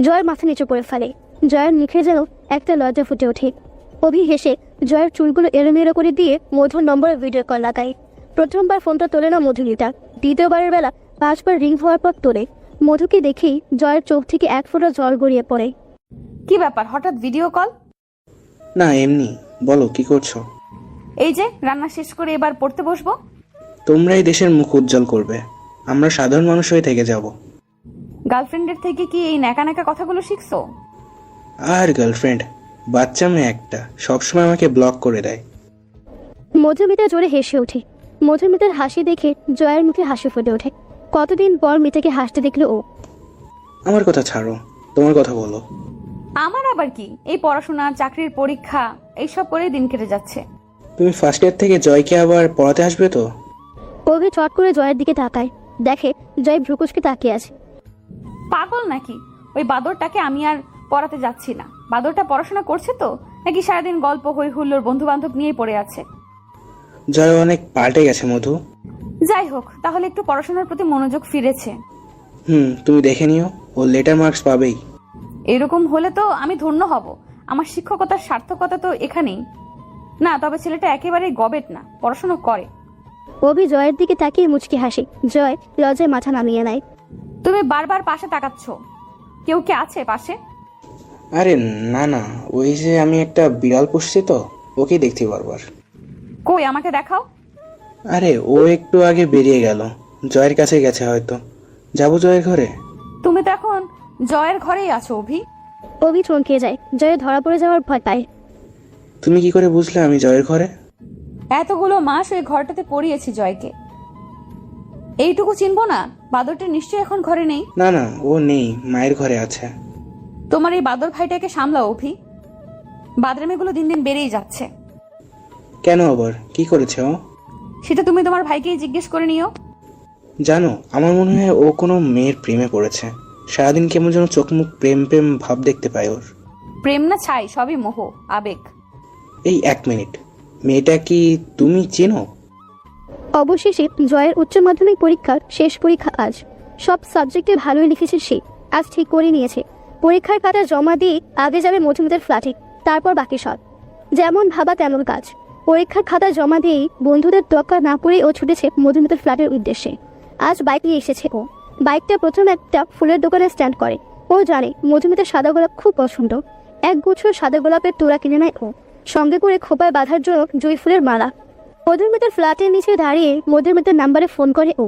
জয়ের মাথা নিচু করে ফেলে। জয়ের মুখে যেন একটা লজ্জা ফুটে ওঠে। অভি হেসে জয়ের চুলগুলো এলোমেলো করে দিয়ে মধুর নম্বরে ভিডিও কল লাগায়। প্রথমবার ফোনটা তোলে না মধুমিতা, দ্বিতীয়বারের বেলা 5 বার রিং হওয়ার পর তোলে। মধুকে দেখেই জয়ের চোখ থেকে 1 ফোঁটা জল গড়িয়ে পড়ে। কি ব্যাপার, হঠাৎ ভিডিও কল? না এমনি। বলো কি করছো? এই যে রান্না শেষ করে এবার পড়তে বসবো। তোমরাই দেশের মুখ উজ্জ্বল করবে, আমরা সাধারণ মানুষ হয়ে থেকে যাব। গার্লফ্রেন্ডের থেকে কি এই ন্যাকা ন্যাকা কথাগুলো শিখছো? আর গার্লফ্রেন্ড, বাচ্চা মেয়ে একটা, সবসময় আমাকে ব্লক করে দেয়। মধুমিতা জোরে হেসে ওঠে। মধুমিতার হাসি দেখে জয়ের মুখে হাসি ফুটে ওঠে। কতদিন পর মিতাকে হাসতে দেখলো ও। আমার কথা ছাড়ো, তোমার কথা বলো। আমার আবার কি, এই পড়াশোনা, চাকরির পরীক্ষা, এইসব করেই দিন কেটে যাচ্ছে। তুমি ফার্স্ট ইয়ার থেকে জয়কে আবার পড়াতে আসবে তো? অভি চট করে জয়ের দিকে তাকায়, দেখে জয় ভ্রুকুচকে তাকিয়ে আছে। পাগল নাকি? ওই বাদরটাকে আমি আর পড়াতে যাচ্ছি না। বাদরটা পড়াশোনা করছে তো, নাকি সারাদিন গল্প হই হুল্লোর বন্ধু বান্ধব নিয়ে পড়ে আছে? জয় অনেক পাল্টে গেছে মধু। যাই হোক, তাহলে একটু পড়াশোনার প্রতি মনোযোগ ফিরেছে। তুমি দেখে নিও, ও লেটার মার্কস পাবেই। এরকম হলে তো আমি ধন্য হব। আমার শিক্ষকতার সার্থকতা তো এখানেই। না, তবে ছেলেটা একেবারেই গবেট না, পড়াশোনা করে। অভি জয়ের দিকে তাকিয়ে মুচকি হাসে। জয় লজ্জায় মাথা নামিয়ে নেয়। তুমি বারবার পাশে তাকাচ্ছ, কেউ কি আছে পাশে? আরে না না, ওই যে আমি একটা বিড়াল পুষছি তো, ওকেই দেখছি বারবার। কই, আমাকে দেখাও। আরে ও একটু আগে বেরিয়ে গেল, জয়ের কাছে গেছে হয়তো। যাবো জয়ের ঘরে? তুমি তো এখন জয়ের ঘরেই আছো অভি। অভি চমকে যায়, জয়ে ধরা পড়ে যাওয়ার ভয় পায়। তুমি কি করে বুঝলে আমি জয়ের ঘরে? এতগুলো মাস ওই ঘরটাতে পড়িয়েছি জয়কে, এইটুকু চিনবো না? বাদরটা নিশ্চয়ই এখন ঘরে নেই। না না, ও নেই, মায়ের ঘরে আছে। তোমার এই বাদর ভাইটাকে সামলাও অভি, বাদরামিগুলো দিন দিন বেড়েই যাচ্ছে। কেন আবার কি করেছে ও? সেটা তুমি তোমার ভাইকেই জিজ্ঞেস করে নিও। জানো, আমার মনে হয় ও কোনো মেয়ের প্রেমে পড়েছে। সারাদিন কেমন যেন চোখ মুখ প্রেম প্রেম ভাব দেখতে পায় ওর। প্রেম না ছাই, সবই মোহ, আবেগ। এই 1 মিনিট, মেয়েটা কি তুমি চেনো? অবশেষে জয়ের উচ্চ মাধ্যমিক পরীক্ষার শেষ পরীক্ষা আজ। সব সাবজেক্টে ভালোই লিখেছে সে। আজ ঠিক করে নিয়েছে পরীক্ষার খাতা জমা দিয়ে আগে যাবে মধুমিতার ফ্ল্যাটে, তারপর বাকি সব। যেমন ভাবা তেমন কাজ। পরীক্ষার খাতা জমা দিয়েই বন্ধুদের দরকার না পড়ে ও ছুটেছে মধুমিতার ফ্ল্যাটের উদ্দেশ্যে। আজ বাইক নিয়ে এসেছে ও। বাইকটা প্রথম একটা ফুলের দোকানে স্ট্যান্ড করে। ও জানে মধুমিতার সাদা গোলাপ খুব পছন্দ। 1 গুচ্ছ সাদা গোলাপের তোড়া কিনে নেয় ও, সঙ্গে করে খোপায় বাঁধার জন্য জুঁই ফুলের মালা। মধুমিতার ফ্ল্যাটের নিচে দাঁড়িয়ে মধুমিতার নাম্বারে ফোন করে ও।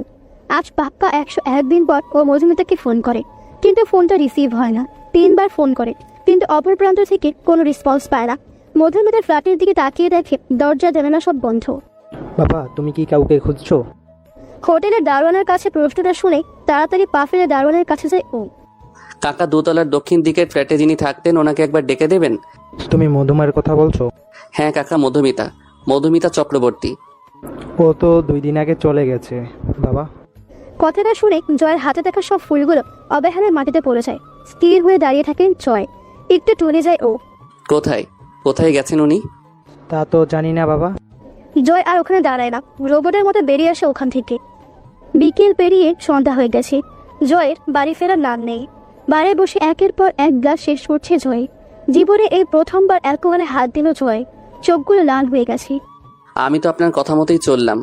আজ পাক্কা 101 দিন পর ও মধুমিতাকে ফোন করে, কিন্তু ফোনটা রিসিভ হয় না। 3 বার ফোন করে, কিন্তু অপর প্রান্ত থেকে কোনো রেসপন্স পায় না। মধুমিতার ফ্ল্যাটের দিকে তাকিয়ে দেখে দরজা জানালা সব বন্ধ। বাবা, তুমি কি কাউকে খুঁজছো? হোটেলের দারোয়ানের কাছে প্রশ্নটা শুনে তাড়াতাড়ি পা ফেলে দারোয়ানের কাছে যায় ও। কাকা, 2 তলার দক্ষিণ দিকের ফ্ল্যাটে যিনি থাকতেন ওনাকে একবার ডেকে দেবেন। তুমি মধুমার কথা বলছো? হ্যাঁ কাকা, মধুমিতা চক্রবর্তী। ও তো 2 দিন আগে চলে গেছে বাবা। কথাটা শুনে জয়ের হাতে থাকা সব ফুলগুলো অবহেলায় মাটিতে পড়ে যায়। স্থির হয়ে দাঁড়িয়ে থাকেন জয়। একটু টলে যায় ও। কোথায় গেছেন উনি? তা তো জানি না বাবা। জয় আর ওখানে দাঁড়ায় না, রোবটের মতো বেরিয়ে আসে ওখান থেকে। বিকেল পেরিয়ে সন্ধ্যা হয়ে গেছে। জয়ের বাড়ি ফেরার নাম নেই। বারে বসে একের পর এক গ্লাস শেষ করছে জয়। জীবনে এই প্রথমবার অ্যালকোহলে হাত দিল জয়। চোখগুলো লাল হয়ে গেছে। আমি তো আপনার কথা মতোই চললাম,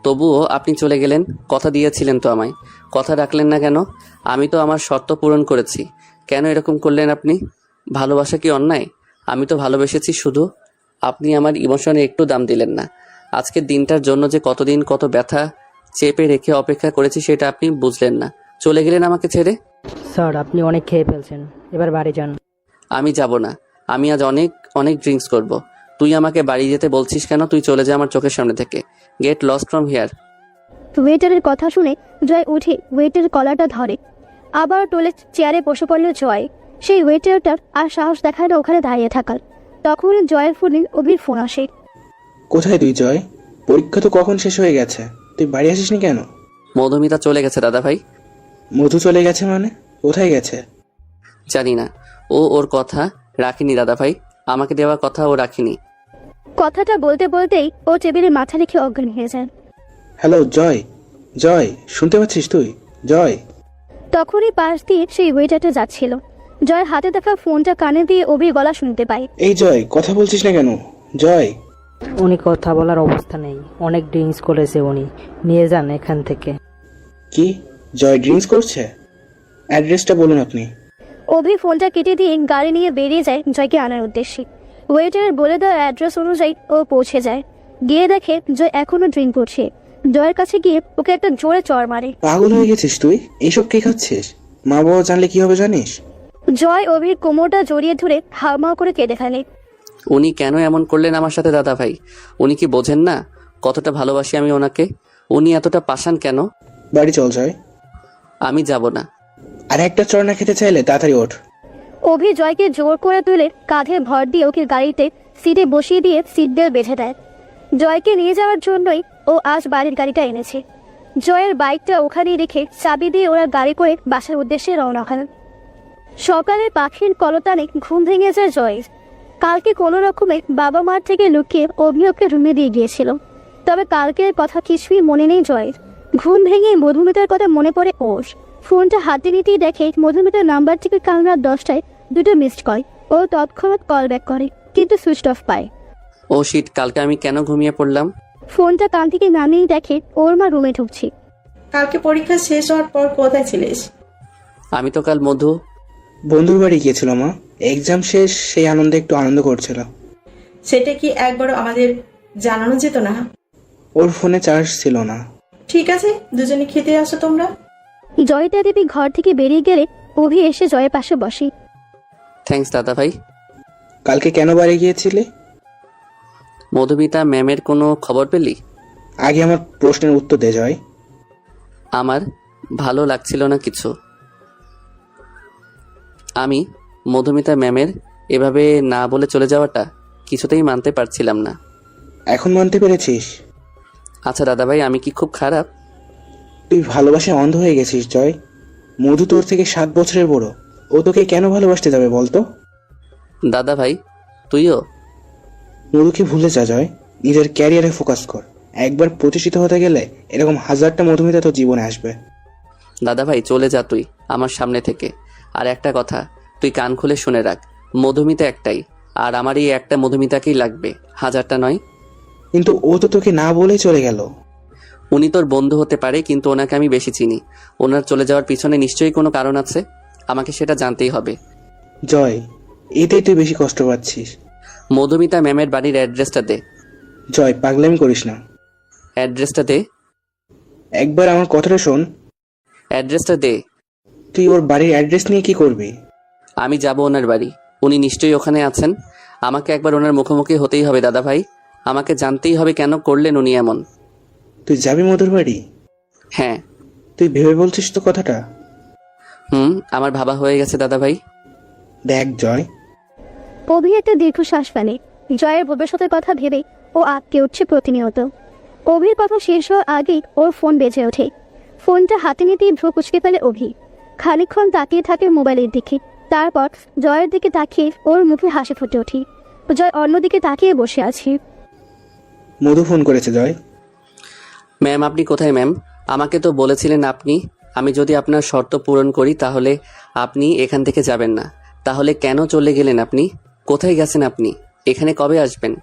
তবুও আপনি চলে গেলেন। কথা দিয়েছিলেন তো আমায়, কথা রাখলেন না কেন? আমি তো আমার শর্ত পূরণ করেছি, কেন এরকম করলেন আপনি? ভালোবাসা কি অন্যায়? আমি তো ভালোবেসেছি, শুধু আপনি আমার ইমোশনে একটু দাম দিলেন না। আজকের দিনটার জন্য যে কতদিন কত ব্যথা চেপে রেখে অপেক্ষা করেছি সেটা আপনি বুঝলেন না, চলে গেলেন আমাকে ছেড়ে। স্যার, আপনি অনেক খেয়ে ফেলছেন, এবার বাড়ি যান। আমি যাব না, আমি আজ অনেক ড্রিঙ্কস করব। তুই আমাকে বাড়ি যেতে বলছিস কেন? তুই চলে যা আমার চোখের সামনে থেকে। Get lost from here. ওয়েটারের কথা শুনে জয় উঠে ওয়েটারের কলারটা ধরে। আবার টোলে চেয়ারে বসে পড়ল জয়। সেই ওয়েটারটার আর সাহস দেখায় না ওখানে দাঁড়িয়ে থাকার। তখন জয়ের ফোনে অভির ফোন আসে। কোথায় তুই জয়? পরীক্ষা তো কখন শেষ হয়ে গেছে, তুই বাড়ি আসিসনি কেন? মধুমিতা চলে গেছে দাদা ভাই। মধু চলে গেছে মানে? কোথায় গেছে? জানি না, ওর কথা রাখিনি দাদা ভাই, আমাকে দেওয়া কথা ও রাখিনি। কথাটা বলতে বলতেই ও টেবিলে মাথা রেখে অজ্ঞান হয়ে যায়। হ্যালো জয়, জয় শুনতে পাচ্ছিস তুই? জয়। তখনই পাশ দিয়ে সেই ওয়েটারটা যাচ্ছিল। জয়ের হাতে থাকা ফোনটা কানে দিয়ে অভির গলা শুনতে পায়। এই জয়, কথা বলছিস না কেন? জয়। উনি কথা বলার অবস্থা নেই, অনেক ড্রিঙ্কস করেছে উনি, নিয়ে যান এখান থেকে। কি? জয় ড্রিঙ্কস করছে? অ্যাড্রেসটা বলুন আপনি। অভি ফোনটা কেটে দিয়ে গাড়ি নিয়ে বেরিয়ে যায় জয়কে আনার উদ্দেশ্যে। ওয়েটারের বলে দেওয়া অ্যাড্রেস অনুযায়ী ও পৌঁছে যায়। গিয়ে দেখে জয় এখনো ড্রিঙ্ক করছে। জয়ের কাছে গিয়ে ওকে একটা জোরে চড় মারে। পাগল হয়ে গেছিস তুই? এইসব কে খাচ্ছিস? মা বাবা জানলে কি হবে জানিস? জয় অভির কোমরটা জড়িয়ে ধরে হাউমাউ করে কেঁদে ফেলে। উনি কেন এমন করলেন আমার সাথে দাদা ভাই? উনি কি বোঝেন না কতটা ভালোবাসি আমি ওনাকে? উনি এতটা পাষাণ কেন? বাড়ি চল জয়। আমি যাব না। আর একটা চড় না খেতে চাইলে তাড়াতাড়ি ওঠ। অভি জয়কে জোর করে তুলে কাঁধে ভর দিয়ে ওকে গাড়িতে সিটে বসিয়ে দিয়ে সিট বেল্ট বেঁধে দেয়। জয়কে নিয়ে যাওয়ার জন্যই ও আজ বাড়ির গাড়িটা এনেছে। জয়ের বাইকটা ওখানেই রেখে চাবি দিয়ে ওরা গাড়ি করে বাসার উদ্দেশ্যে রওনা হয়। সকালে পাখির কলতানে ঘুম ভেঙে যায় জয়ের। কালকে কোনো রকমে বাবা মার থেকে লুকিয়ে অভিযোগকে রুমে দিয়ে গিয়েছিল। তবে কালকের কথা কিছুই মনে নেই জয়ের। ঘুম ভেঙে মধুমিতার কথা মনে পড়ে ওর। ফোনটা হাতে নিতেই দেখে মধুমিতার নাম্বার থেকে কাল রাত 10টায় দুটো মিসড কল। ও তৎক্ষণাৎ কল ব্যাক করে, কিন্তু সুইচ অফ পায়। ও শিট, কালকে আমি কেন ঘুমিয়ে পড়লাম? ফোনটা কান থেকে নামিয়েই দেখে ওর মা রুমে ঢুকছে। কালকে পরীক্ষা শেষ হওয়ার পর কোথায় ছিলিস? আমি তো কাল মধু বন্ধুর বাড়ি গিয়েছিল মা, এক্সাম শেষ, সেই আনন্দে একটু আনন্দ করছিল। সেটা কি একবারও আমাদের জানানো যেত না? ওর ফোনে চার্জ ছিল না। ঠিক আছে, দুজনে খেতে আসো তোমরা। জয়িতা দেবী ঘর থেকে বেরিয়ে গেলে অভি এসে জয়ের পাশে বসে। থ্যাঙ্কস দাদা ভাই। কালকে কেন বাড়ি গিয়েছিলে? মধুমিতা ম্যামের কোনো খবর পেলি? আগে আমার প্রশ্নের উত্তর দে জয়। আমার ভালো লাগছিল না কিছু। আমি মধুমিতা ম্যামের এভাবে না বলে চলে যাওয়াটা কিছুতেই মানতে পারছিলাম না। এখন মানতে পেরেছিস? আচ্ছা দাদা ভাই, আমি কি খুব খারাপ? তুই ভালোবাসায় অন্ধ হয়ে গেছিস জয়। মধু তোর থেকে 7 বছরের বড়, ও তোকে কেন ভালোবাসতে যাবে বলতো? দাদা ভাই তুইও? মধুকে ভুলে যা জয়, নিজের ক্যারিয়ারে ফোকাস কর। একবার প্রতিষ্ঠিত হতে গেলে এরকম হাজারটা মধুমিতা তোর জীবনে আসবে। দাদা ভাই চলে যা তুই আমার সামনে থেকে। আর একটা কথা তুই কান খুলে শুনে রাখ, মধুমিতা একটাই, আর আমার এই একটা মধুমিতাকেই লাগবে, হাজারটা নয়। কিন্তু ও তো তোকে না বলেই চলে গেল। উনি তোর বন্ধু হতে পারে, কিন্তু ওনাকে আমি বেশি চিনি। ওনার চলে যাওয়ার পিছনে নিশ্চয়ই কোনো কারণ আছে, আমাকে সেটা জানতেই হবে। জয়, এতেই তুই বেশি কষ্ট পাচ্ছিস। মধুমিতা ম্যামের বাড়ির অ্যাড্রেসটা দে। জয়, পাগলামি করিস না। অ্যাড্রেসটা দে। একবার আমার কথাটা শোন। অ্যাড্রেসটা দে। তুই ওর বাড়ির অ্যাড্রেস নিয়ে কি করবি? আমি যাব ওনার বাড়ি, উনি নিশ্চয়ই ওখানে আছেন। আমাকে একবার ওনার মুখোমুখি হতেই হবে দাদা ভাই, আমাকে জানতেই হবে কেন করলেন উনি এমন। তুই যাবি মধুর বাড়ি? হ্যাঁ। তুই ভেবে বলছিস তো কথাটা? আমার ভাবা হয়ে গেছে দাদা ভাই। দেখ জয়। অভি একটা দীর্ঘশ্বাস ফেলে। জয়ের ভবিষ্যতের কথা ভেবে ও আটকে উঠছে প্রতিনিয়ত। অভির কথা শেষ হওয়ার আগেই ওর ফোন বেজে ওঠে। ফোনটা হাতে নিতেই ভ্রু কুচকে ফেলে অভি। খানিকক্ষণ তাকিয়ে থাকে মোবাইলের দিকে, তারপর জয়ের দিকে তাকিয়ে ওর মুখে হাসি ফুটে ওঠে। জয় অন্যদিকে তাকিয়ে বসে আছে। মধু ফোন করেছে জয়। ম্যাম আপনি কোথায় ম্যাম? আমাকে তো বলেছিলেন আমি যদি আপনার শর্ত পূরণ করি তাহলে আপনি এখান থেকে যাবেন না। তাহলে কেন চলে গেলেন আপনি? কোথায় গেছেন আপনি? এখানে কবে আসবেন?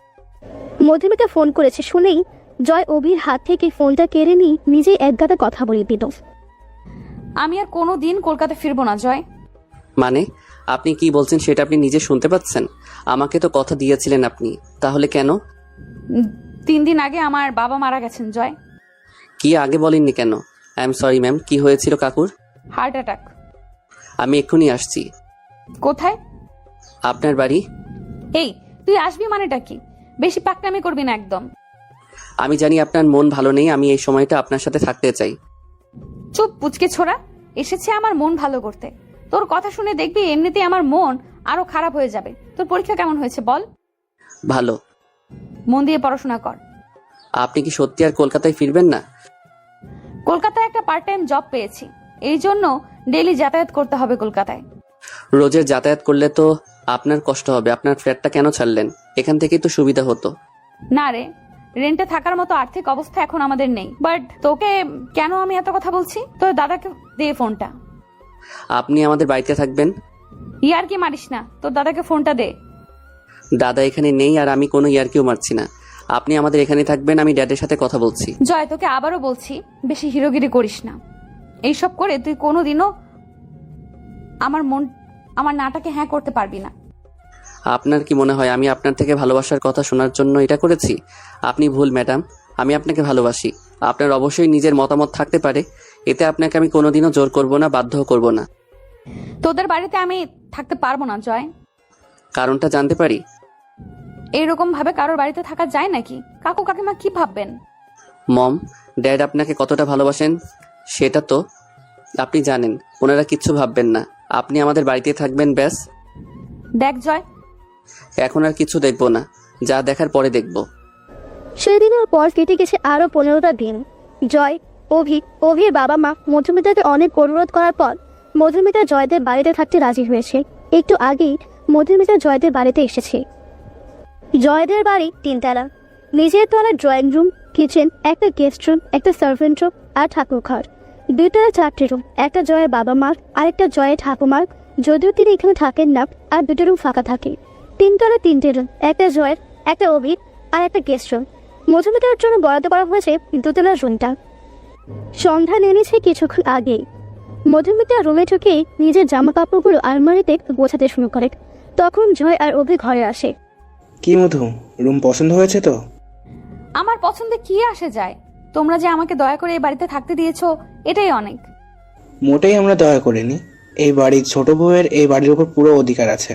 মধুমিতা ফোন করেছে শুনেই জয় অভির হাত থেকে ফোনটা কেড়ে নিয়ে নিজেই একগাদা কথা বলে দিল। আমি আর কোনো দিন কলকাতা ফিরবো না জয়। মানে আপনি কি বলছেন সেটা আপনি নিজে শুনতে পাচ্ছেন? আমাকে তো কথা দিয়েছিলেন আপনি, তাহলে কেন? 3 দিন আগে আমার বাবা মারা গেছেন জয়। কি আগে বলেননি কেন? আই এম সরি ম্যাম, কি হয়েছিল কাকুর? Heart attack. আমি এক্ষুনি আসছি। কোথায়? আপনার বাড়ি। এই তুই আসবি মানেটা কি? বেশি পাকনামি করবি না একদম। আমি জানি আপনার মন ভালো নেই, আমি এই সময়টা আপনার সাথে থাকতে চাই। চুপ পুচকে ছোড়া, এসেছে আমার মন ভালো করতে। তোর কথা শুনে দেখবি এমনিতেই আমার মন আরো খারাপ হয়ে যাবে। তোর পরীক্ষা কেমন হয়েছে বল? ভালো। মন দিয়ে পড়াশোনা কর। আপনি কি সত্যি আর কলকাতায় ফিরবেন না? কলকাতায় একটা পার্ট টাইম জব পেয়েছি, এই জন্য ডেইলি যাতায়াত করতে হবে কলকাতায়। রোজের যাতায়াত করলে তো আপনার কষ্ট হবে। আপনার ফ্ল্যাটটা কেন ছাড়লেন? এখান থেকেই তো সুবিধা হতো। না রে, রেন্টে থাকার মতো আর্থিক অবস্থা এখন আমাদের নেই। বাট তোকে কেন আমি এত কথা বলছি, তোর দাদাকে দে ফোনটা। আপনি আমাদের বাড়িতে থাকবেন? ইয়ার্কি মারিস না, তোর দাদাকে ফোনটা দে। দাদা এখানে নেই আর আমি কোনো ইয়ার্কিও মারছি না। আপনি আমাদের এখানে থাকবেন, আমি ড্যাডের সাথে কথা বলছি। জয়, তোকে আবারও বলছি, বেশি হিরোগিরি করিস না। এইসব করে তুই কোনোদিনও আমার নাটাকে হ্যাঁ করতে পারবি না। আপনার কি মনে হয় আমি আপনার থেকে ভালোবাসার কথা শোনার জন্য এটা করেছি? আপনি ভুল ম্যাডাম, আমি আপনাকে ভালোবাসি। আপনার অবশ্যই নিজের মতামত থাকতে পারে, এতে আপনাকে আমি কোনোদিনও জোর করব না, বাধ্যও করব না। তোদের বাড়িতে আমি থাকতে পারবো না জয়। কারণটা জানতে পারি? এইরকম ভাবে কারোর বাড়িতে থাকা যায় নাকি? কাকু কাকিমা কি ভাববেন? মম, ড্যাড আপনাকে কতটা ভালোবাসেন সেটা তো আপনি জানেন। ওনারা কিচ্ছু ভাববেন না, আপনি আমাদের বাড়িতে থাকবেন ব্যাস। দেখ জয়, এখন আর কিছু দেখবো না, যা দেখার পরে দেখব। সেদিনের পর কেটে গেছে আরো 15টা দিন। জয়, অভির বাবা মা মধুমিতাকে অনেক অনুরোধ করার পর মধুমিতা জয়দের বাড়িতে থাকতে রাজি হয়েছে। একটু আগেই মধুমিতা জয়দের বাড়িতে এসেছে। জয়দের বাড়ি 3 তলা। নিজের তলার ড্রয়িং রুম, কিচেন, একটা গেস্ট রুম, একটা সার্ভেন্ট রুম আর ঠাকুর ঘর। 2 তলা 4টি রুম, একটা জয়ের বাবা মার আর একটা জয়ের ঠাকুমার, যদিও তিনি এখানে থাকেন না, আর 2টো রুম ফাঁকা থাকে। 3 তলা 3টে রুম, একটা জয়ের, একটা অভির আর একটা গেস্ট রুম। মধুমিতার জন্য বরাদ্দ করা হয়েছে 2 তলার রুমটা। সন্ধ্যা নেমেছে কিছুক্ষণ আগেই। মধুমিতা রুমে ঢুকে নিজের জামা কাপড়গুলো আলমারিতে গোছাতে শুরু করে। তখন জয় আর অভি ঘরে আসে। কি মধু, রুম পছন্দ হয়েছে তো? আমার পছন্দে কি আসে যায়? তোমরা যে আমাকে দয়া করে এই বাড়িতে থাকতে দিয়েছো, এটাই অনেক। মোটেই আমরা দয়া করিনি। এই বাড়ির ছোট বউয়ের এই বাড়ির উপর পুরো অধিকার আছে।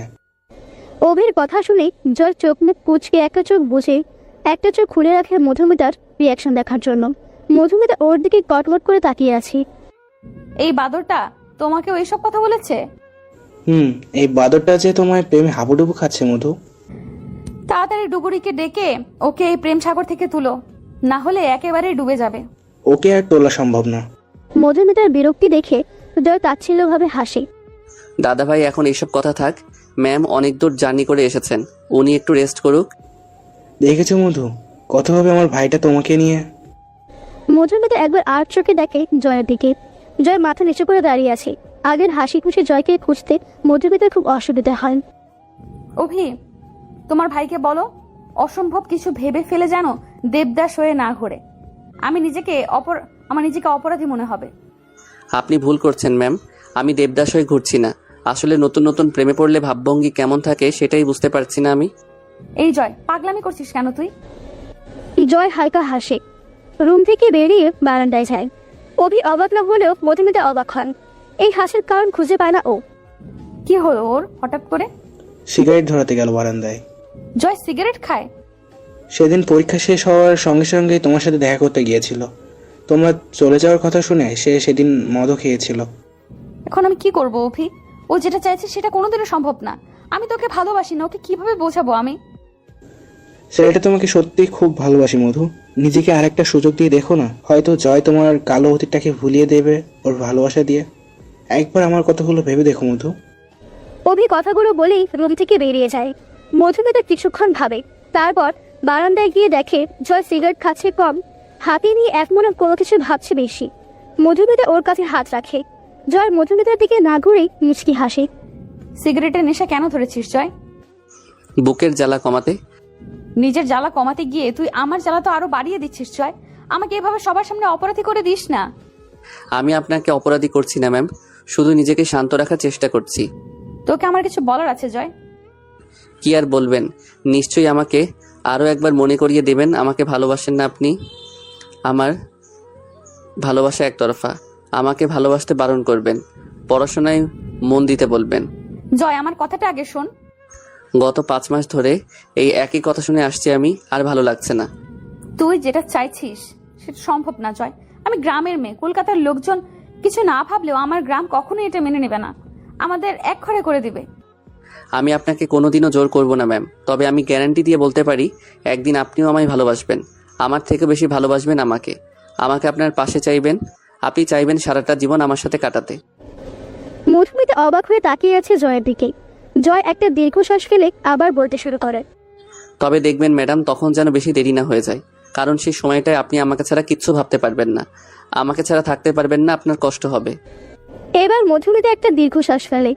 অভির কথা শুনে জয় চোখ মুখ কুচকে একটা চোখ বুঝে একটা চোখ খুলে রাখে মধুমিতার রিয়াকশন দেখার জন্য। মধুমিতা ওর দিকে কটমট করে তাকিয়ে আছে। এই বাদরটা তোমাকেও এইসব কথা বলেছে? এই বাদরটা যে তোমায় প্রেমে হাবুডুবু খাচ্ছে মধু। তাড়াতাড়ি ডুবুরিকে ডেকে ওকে এই প্রেম সাগর থেকে তুলো, না হলে একেবারে ডুবে যাবে। ওকে আর তোলা সম্ভব না। মধুমিতার বিরক্তি দেখে জয় তাচ্ছিল্যভাবে হাসে। দাদা ভাই এখন এইসব কথা থাক, ম্যাম অনেক দূর জার্নি করে এসেছেন, উনি একটু রেস্ট করুক। দেখেছো মধু, কত হবে আমার ভাইটা তোমাকে নিয়ে। মধুমিতা একবার আর চোখে দেখে জয়ের দিকে। জয় মাথা নিচু করে দাঁড়িয়ে আছে। আগের হাসি খুশি জয়কে খুঁজতে মধুমিতার খুব অসুবিধা হয়। অভি, তোমার ভাইকে বলো অসম্ভব কিছু ভেবে ফেলে যেন দেবদাস হয়ে না ঘোরে। আমার নিজেকে অপরাধী মনে হবে। আপনি ভুল করছেন ম্যাম, আমি দেবদাস হয়ে ঘুরছি না। আসলে নতুন নতুন প্রেমে পড়লে ভাবভঙ্গি কেমন থাকে সেটাই বুঝতে পারছি না আমি। এই জয়, পাগলামি করছিস কেন তুই? জয় হালকা হাসে। রুম থেকে বেরিয়ে বারান্দায় যায়। অভি অবাক না হলেও মধুমিতা অবাক হন। এই হাসির কারণ খুঁজে পায় না ও। কি হলো ওর হঠাৎ করে? সিগারেট ধরাতে গেল বারান্দায়। জয় সিগারেট খায়? সেদিন পরীক্ষা শেষ হওয়ার সঙ্গে সঙ্গে তোমার সাথে দেখা করতে গিয়েছিল। তোমরা চলে যাওয়ার কথা শুনে সে সেদিন মদও খেয়েছিল। এখন আমি কি করব অভি? ও যেটা চাইছে সেটা কোনোদিনও সম্ভব না। আমি তোকে ভালোবাসি না, ওকে কিভাবে বোঝাবো আমি? ছেলেটা তোমাকে সত্যি খুব ভালোবাসি মধু। নিজেকে আরেকটা সুযোগ দিয়ে দেখো না, হয়তো জয় তোমার কালো অতীতটাকে ভুলিয়ে দেবে ওর ভালোবাসা দিয়ে। একবার আমার কথাগুলো ভেবে দেখো মধু। অভি কথাগুলো বলেই রুম থেকে বেরিয়ে যায়। মধুমিতা কিছুক্ষণ ভাবে, তারপর বারান্দায় গিয়ে দেখে জয় সিগারেট খাচ্ছে কম, হাতে নিয়ে এক মনে কোনো কিছু ভাবছে বেশি। মধুমিতা ওর কাছে হাত রাখে। জয় মধুমিতার দিকে না ঘুরেই মুচকি হাসে। সিগারেটের নেশা কেন ধরেছিস জয়? বুকের জ্বালা কমাতে। নিজের জ্বালা কমাতে গিয়ে তুই আমার জ্বালা তো আরো বাড়িয়ে দিচ্ছিস জয়। আমাকে এভাবে সবার সামনে অপরাধী করে দিস না। আমি আপনাকে অপরাধী করছি না ম্যাম, শুধু নিজেকে শান্ত রাখার চেষ্টা করছি। তোকে আমার কিছু বলার আছে জয়। কি আর বলবেন, নিশ্চয়ই আমাকে আরও একবার মনে করিয়ে দেবেন আমাকে ভালোবাসেন না আপনি। আমার ভালোবাসা একতরফা, আমাকে ভালোবাসতে বারণ করবেন, পড়াশোনায় মন দিতে বলবেন। জয়, আমার কথাটা আগে শোন। গত 5 মাস ধরে এই একই কথা শুনে আসছি আমি, আর ভালো লাগছে না। তুই যেটা চাইছিস সেটা সম্ভব না জয়। আমি গ্রামের মেয়ে, কলকাতার লোকজন কিছু না ভাবলেও আমার গ্রাম কখনোই এটা মেনে নেবে না, আমাদের এক ঘরে করে দিবে। আমি আপনাকে কোনোদিনও জোর করব না ম্যাম, তবে আমি গ্যারান্টি দিয়ে বলতে পারি একদিন আপনিও আমায় ভালোবাসবেন, আমার থেকে বেশি ভালোবাসবেন আমাকে। আমাকে আপনার পাশে চাইবেন, আপনি চাইবেন সারাটা জীবন আমার সাথে কাটাতে। মধুমিতা অবাক হয়ে তাকিয়ে আছে জয়ের দিকে। জয় একটা দীর্ঘশ্বাস ফেলে আবার বলতে শুরু করে। তবে দেখবেন ম্যাডাম, তখন যেন বেশি দেরি না হয়ে যায়। কারণ সেই সময়টায় আপনি আমাকে ছাড়া কিচ্ছু ভাবতে পারবেন না, আমাকে ছাড়া থাকতে পারবেন না, আপনার কষ্ট হবে। এবার মধুমিতা একটা দীর্ঘশ্বাস ফেলে।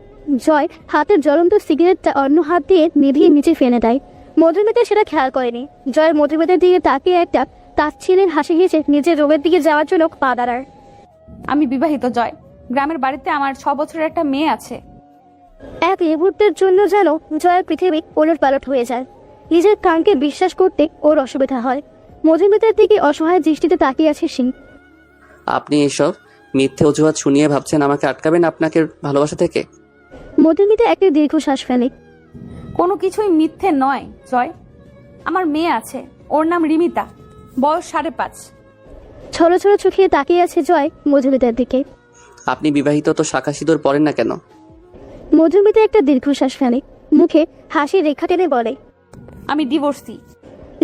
জয় হাতের জ্বলন্ত সিগারেটটা অন্য হাত দিয়ে নিভিয়ে নিচে ফেলে দেয়। মধুমিতা সেটা খেয়াল করেনি। জয় মধুমিতার দিকে তাকিয়ে একটা তাচ্ছিলের হাসি হেসে নিজের রুমের দিকে যাওয়ার জন্য পা দাঁড়ায়। আমি বিবাহিত জয়, গ্রামের বাড়িতে আমার 6 বছরের একটা মেয়ে আছে। এক মুহূর্তের জন্য যেন জয়ের পৃথিবী ওলটপালট হয়ে যায়। নিজের কানকে বিশ্বাস করতে ওর অসুবিধা হয়। মধুমিতার দিকে অসহায় দৃষ্টিতে তাকিয়ে আছে সে। আপনি এসব মিথ্যে অজুহাত শুনিয়ে ভাবছেন আমাকে আটকাবেন আপনাকে ভালোবাসা থেকে? মধুমিতা একটা দীর্ঘশ্বাস ফেলে। কোনো কিছুই মিথ্যে নয় জয়, আমার মেয়ে আছে, ওর নাম রিমিতা, বয়স 5.5। ছলো ছলো চোখে তাকিয়ে আছে জয় মধুমিতার দিকে। আপনি বিবাহিত তো শাখা সিঁদুর পরেন না কেন? মধুমিতা একটা দীর্ঘশ্বাস ফেলে, মুখে হাসি রেখা টেনে বলে, আমি ডিভোর্সি।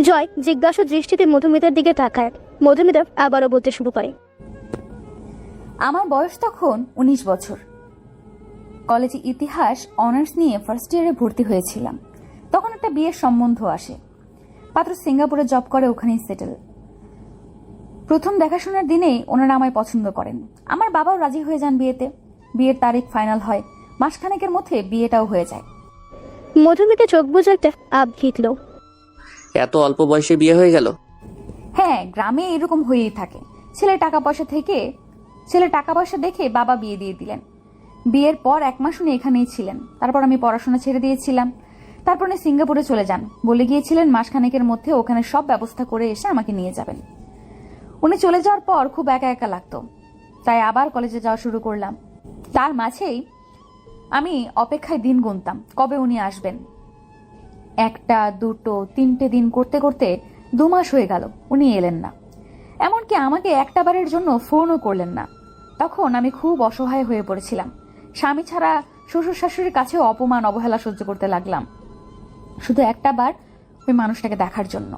জয় জিজ্ঞাসা দৃষ্টিতে মধুমিতার দিকে তাকায়। মধুমিতা আবারও বলতে শুরু করে, আমার বয়স তখন 19 বছর। কলেজে ইতিহাস অনার্স নিয়ে ফার্স্ট ইয়ারে ভর্তি হয়েছিলাম। তখন একটা বিয়ের সম্বন্ধ আসে। পাত্র সিঙ্গাপুরে জব করে, ওখানেই সেটেল। প্রথম দেখাশোনার দিনেই ওনারা আমায় পছন্দ করেন। আমার বাবাও রাজি হয়ে যান বিয়েতে। বিয়ের তারিখ ফাইনাল হয়, মাসখানেকের মধ্যে বিয়েটাও হয়ে যায়। মধুমিতা চোখ বুজে একটা আব ঘিতল। এত অল্প বয়সে বিয়ে হয়ে গেল? হ্যাঁ, গ্রামে এরকম হয়েই থাকে। ছেলে টাকা পয়সা দেখে বাবা বিয়ে দিয়ে দিলেন। বিয়ের পর 1 মাস উনি এখানেই ছিলেন। তারপর আমি পড়াশোনা ছেড়ে দিয়েছিলাম। তারপর উনি সিঙ্গাপুরে চলে যান, বলে গিয়েছিলেন মাসখানেকের মধ্যে ওখানে সব ব্যবস্থা করে এসে আমাকে নিয়ে যাবেন। উনি চলে যাওয়ার পর খুব একা একা লাগতো, তাই আবার কলেজে যাওয়া শুরু করলাম। তার মাঝেই আমি অপেক্ষায় দিন গুনতাম কবে উনি আসবেন। 1টা 2টো 3টে দিন করতে করতে 2 মাস হয়ে গেল, উনি এলেন না। এমনকি আমাকে একটা বারের জন্য ফোনও করলেন না। তখন আমি খুব অসহায় হয়ে পড়েছিলাম। স্বামী ছাড়া শ্বশুর শাশুড়ির কাছেও অপমান অবহেলা সহ্য করতে লাগলাম, শুধু একটা বার ওই মানুষটাকে দেখার জন্য।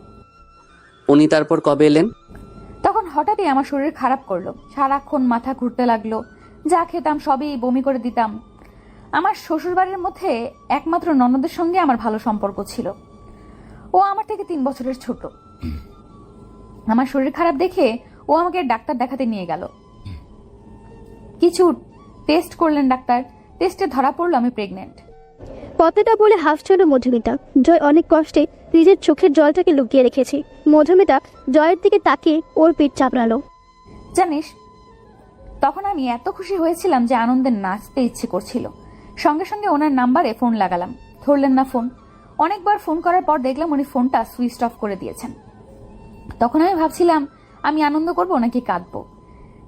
উনি তারপর কবে এলেন? তখন হঠাৎই আমার শরীর খারাপ করলো, সারাক্ষণ মাথা ঘুরতে লাগলো। যা খেতাম সবই বমি করে দিতাম। আমার শ্বশুর বাড়ির মধ্যে একমাত্র ননদের সঙ্গে আমার ভালো সম্পর্ক ছিল। ও আমার থেকে 3 বছরের ছোট। আমার শরীর খারাপ দেখে ও আমাকে ডাক্তার দেখাতে নিয়ে গেল। কিছু টেস্ট করলেন ডাক্তার, টেস্টে ধরা পড়লো আমি প্রেগনেন্ট। কথাটা বলে হাসছিল মধুমিতা। জয় অনেক কষ্টে নিজের চোখের জলটাকে লুকিয়ে রেখেছে। মধুমিতা জয়ের দিকে তাকিয়ে ওর পিঠ চাপড়ালো। জানিস, তখন আমি এত খুশি হয়েছিলাম যে আনন্দে নাচতে ইচ্ছে করছিল। সঙ্গে সঙ্গে ওনার নাম্বারে ফোন লাগালাম, ধরলেন না ফোন। অনেকবার ফোন করার পর দেখলাম উনি ফোনটা সুইচ অফ করে দিয়েছেন। তখন আমি ভাবছিলাম আমি আনন্দ করবো নাকি কাঁদবো।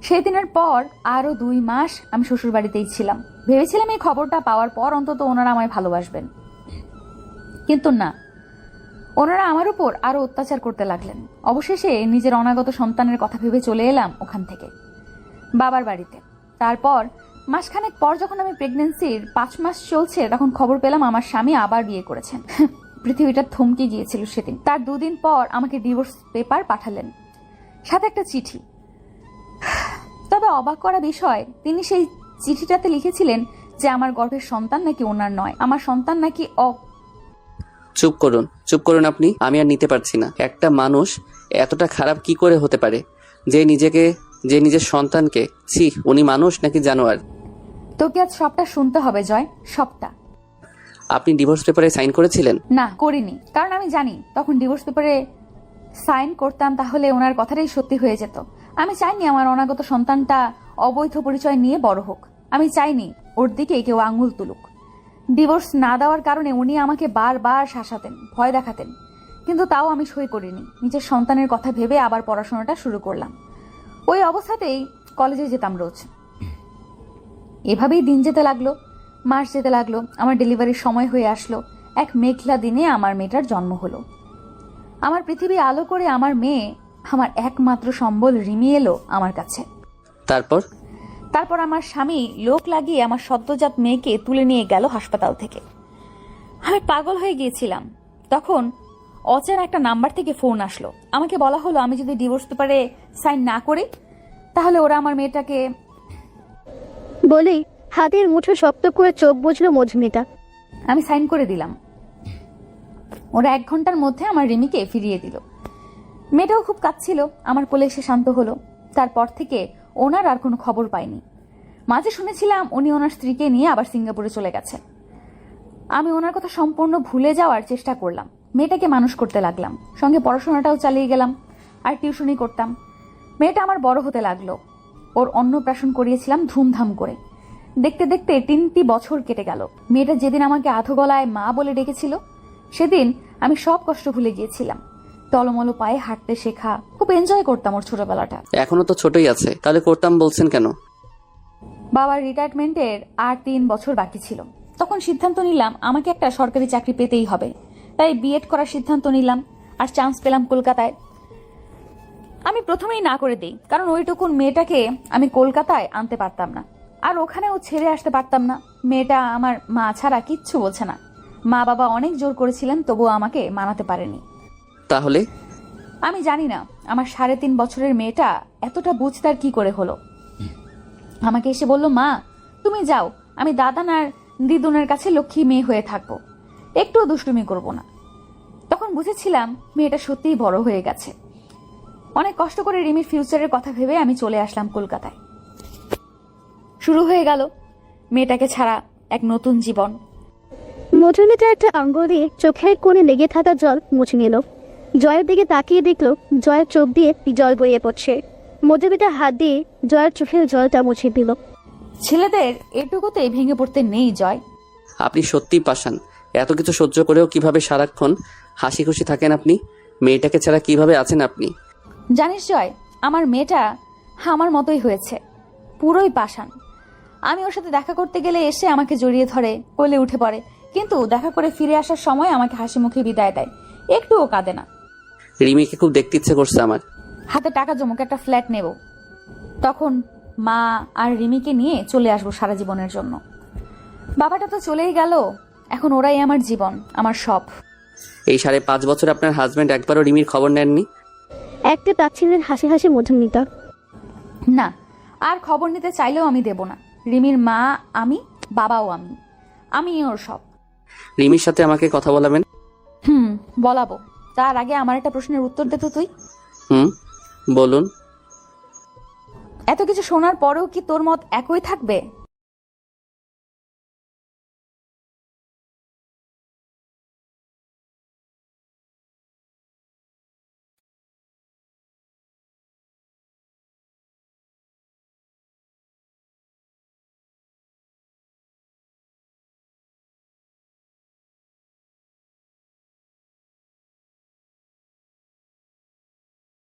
সেই দিনের পর আরো 2 মাস আমি শ্বশুর বাড়িতেই ছিলাম। ভেবেছিলাম এই খবরটা পাওয়ার পর অন্তত ওনারা আমায় ভালোবাসবেন, কিন্তু না, ওনারা আমার উপর আরো অত্যাচার করতে লাগলেন। অবশেষে নিজের অনাগত সন্তানের কথা ভেবে চলে এলাম ওখান থেকে বাবার বাড়িতে। তারপর মাসখানেক পর যখন আমি প্রেগনেন্সির 5 মাস চলছে, তখন খবর পেলাম আমার স্বামী আবার বিয়ে করেছেন। পৃথিবীটা থমকে গিয়েছিল সেদিন। তার 2 দিন পর আমাকে ডিভোর্স পেপার পাঠালেন, সাথে একটা চিঠি। তবে অবাক করা বিষয়, তিনি সেই চিঠিটাতে লিখেছিলেন যে আমার গর্ভের সন্তান নাকি ওনার নয়, আমার সন্তান নাকি চুপ করুন আপনি, আমি আর নিতে পারছি না। একটা মানুষ এতটা খারাপ কি করে হতে পারে যে নিজের সন্তানকে, ছি, উনি মানুষ নাকি জানোয়ার? তোকে আজ সবটা শুনতে হবে জয়, সবটা। আপনি ডিভোর্স পেপারে সাইন করেছিলেন? না, করিনি, কারণ আমি জানি তখন ডিভোর্স পেপারে সাইন করতাম তাহলে ওনার কথাটাই সত্যি হয়ে যেত। আমি চাইনি আমার অনাগত সন্তানটা অবৈধ পরিচয় নিয়ে বড় হোক। আমি চাইনি ওর দিকে কেউ আঙুল তুলুক। ডিভোর্স না দেওয়ার কারণে উনি আমাকে বারবার শাসাতেন, ভয় দেখাতেন, কিন্তু তাও আমি সই করিনি। নিজের সন্তানের কথা ভেবে আবার পড়াশোনাটা শুরু করলাম। ওই অবস্থাতেই কলেজে যেতাম রোজ। এভাবেই দিন যেতে লাগলো, মাস যেতে লাগলো। আমার ডেলিভারির সময় হয়ে আসলো। এক মেঘলা দিনে আমার মেয়েটার জন্ম হলো। আমার পৃথিবী আলো করে আমার মেয়ে, আমার একমাত্র সম্বল রিমি এলো আমার কাছে। তারপর আমার স্বামী লোক লাগিয়ে আমার সদ্যজাত মেয়েকে তুলে নিয়ে গেল হাসপাতাল থেকে। আমি পাগল হয়ে গিয়েছিলাম। তখন অচেনা একটা নাম্বার থেকে ফোন আসলো। আমাকে বলা হলো আমি যদি ডিভোর্স পেপারে সাইন না করি তাহলে ওরা আমার মেয়েটাকে। বলেই হাতের মুঠো শক্ত করে চোখ বুঝলো মধুমিতা। আমি সাইন করে দিলাম। ওরা 1 ঘন্টার মধ্যে আমার রিমিকে ফিরিয়ে দিল। মেয়েটাও খুব কাঁদছিল, আমার কোলে এসে শান্ত হলো। তারপর থেকে ওনার আর কোনো খবর পাইনি। মাঝে শুনেছিলাম উনি ওনার স্ত্রীকে নিয়ে আবার সিঙ্গাপুরে চলে গেছে। আমি ওনার কথা সম্পূর্ণ ভুলে যাওয়ার চেষ্টা করলাম। মেয়েটাকে মানুষ করতে লাগলাম, সঙ্গে পড়াশোনাটাও চালিয়ে গেলাম, আর টিউশনই করতাম। মেয়েটা আমার বড় হতে লাগলো। ওর অন্নপ্রাশন করিয়েছিলাম ধুমধাম করে। দেখতে দেখতে 3টি বছর কেটে গেল। মেয়েটা যেদিন আমাকে আধো গলায় মা বলে ডেকেছিল, সেদিন আমি সব কষ্ট ভুলে গিয়েছিলাম। টলমলো পায়ে হাঁটতে শেখা, খুব এনজয় করতাম ওর ছোটবেলাটা। এখনো তো ছোটই আছে, তাহলে করতাম বলছেন কেন? বাবার রিটায়ারমেন্টের আর 3 বছর বাকি ছিল। তখন সিদ্ধান্ত নিলাম আমাকে একটা সরকারি চাকরি পেতেই হবে। তাই বিএড করার সিদ্ধান্ত নিলাম, আর চান্স পেলাম কলকাতায়। আমি প্রথমেই না করে দিই, কারণ ওইটুকুন মেয়েটাকে আমি কলকাতায় আনতে পারতাম না, আর ওখানেও ছেড়ে আসতে পারতাম না। মেয়েটা আমার মা ছাড়া কিচ্ছু বলছে না। মা বাবা অনেক জোর করেছিলেন, তবুও আমাকে মানাতে পারেনি। তাহলে আমি জানি না আমার 3.5 বছরের মেয়েটা এতটা বুঝতার কি করে হলো। আমাকে এসে বলল, মা তুমি যাও, আমি দাদান আর দিদুনের কাছে লক্ষ্মী মেয়ে হয়ে থাকবো, একটুও দুষ্টুমি করব না। তখন বুঝেছিলাম মেয়েটা সত্যিই বড় হয়ে গেছে। অনেক কষ্ট করে রিমির ফিউচারের কথা ভেবে আমি চলে আসলাম কলকাতায়। শুরু হয়ে গেল মেয়েটাকে ছাড়া এক নতুন জীবন। মধুমিতা একটা আঙ্গুল দিয়ে চোখের কোণে লেগে থাকা জল মুছে নিল। জয়ের দিকে তাকিয়ে দেখলো জয়ের চোখ দিয়ে জল গড়িয়ে পড়ছে। মধুমিতা হাত দিয়ে জয়ের চোখের জলটা মুছে দিল। ছেলেদের এটুকুতেই ভেঙে পড়তে নেই জয়। আপনি সত্যিই পাষাণ। এত কিছু সহ্য করেও কিভাবে সারাক্ষণ হাসি খুশি থাকেন আপনি? মেয়েটাকে ছাড়া কিভাবে আছেন আপনি? জানিস জয়, আমার মেয়েটা আমার মতোই হয়েছে, পুরোই পাষাণ। আমি ওর সাথে দেখা করতে গেলে এসে আমাকে জড়িয়ে ধরে, কোলে উঠে পড়ে, কিন্তু দেখা করে ফিরে আসার সময় আমাকে হাসি মুখে বিদায় দেয়, একটুও কাঁদে না। রিমিকে খুব দেখতে ইচ্ছে করছে আমার। হাতে টাকা জমুক, একটা ফ্ল্যাট নেব, তখন মা আর রিমিকে নিয়ে চলে আসবো সারা জীবনের জন্য। বাবাটা তো চলেই গেল, এখন ওরাই আমার জীবন, আমার সব। এই 5.5 বছর আপনার হাজবেন্ড একবারও রিমির খবর নেননি? একটা তাচ্ছিলের হাসি হাসি মধুমিতা। না, আর খবর নিতে চাইলেও আমি দেব না। রিমির মা আমি, বাবাও আমি ওর সব। রিমির সাথে আমাকে কথা বলাবেন? বলাবো। তার আগে আমার একটা প্রশ্নের উত্তর দে তো তুই। বলুন। এত কিছু শোনার পরেও কি তোর মত একই থাকবে?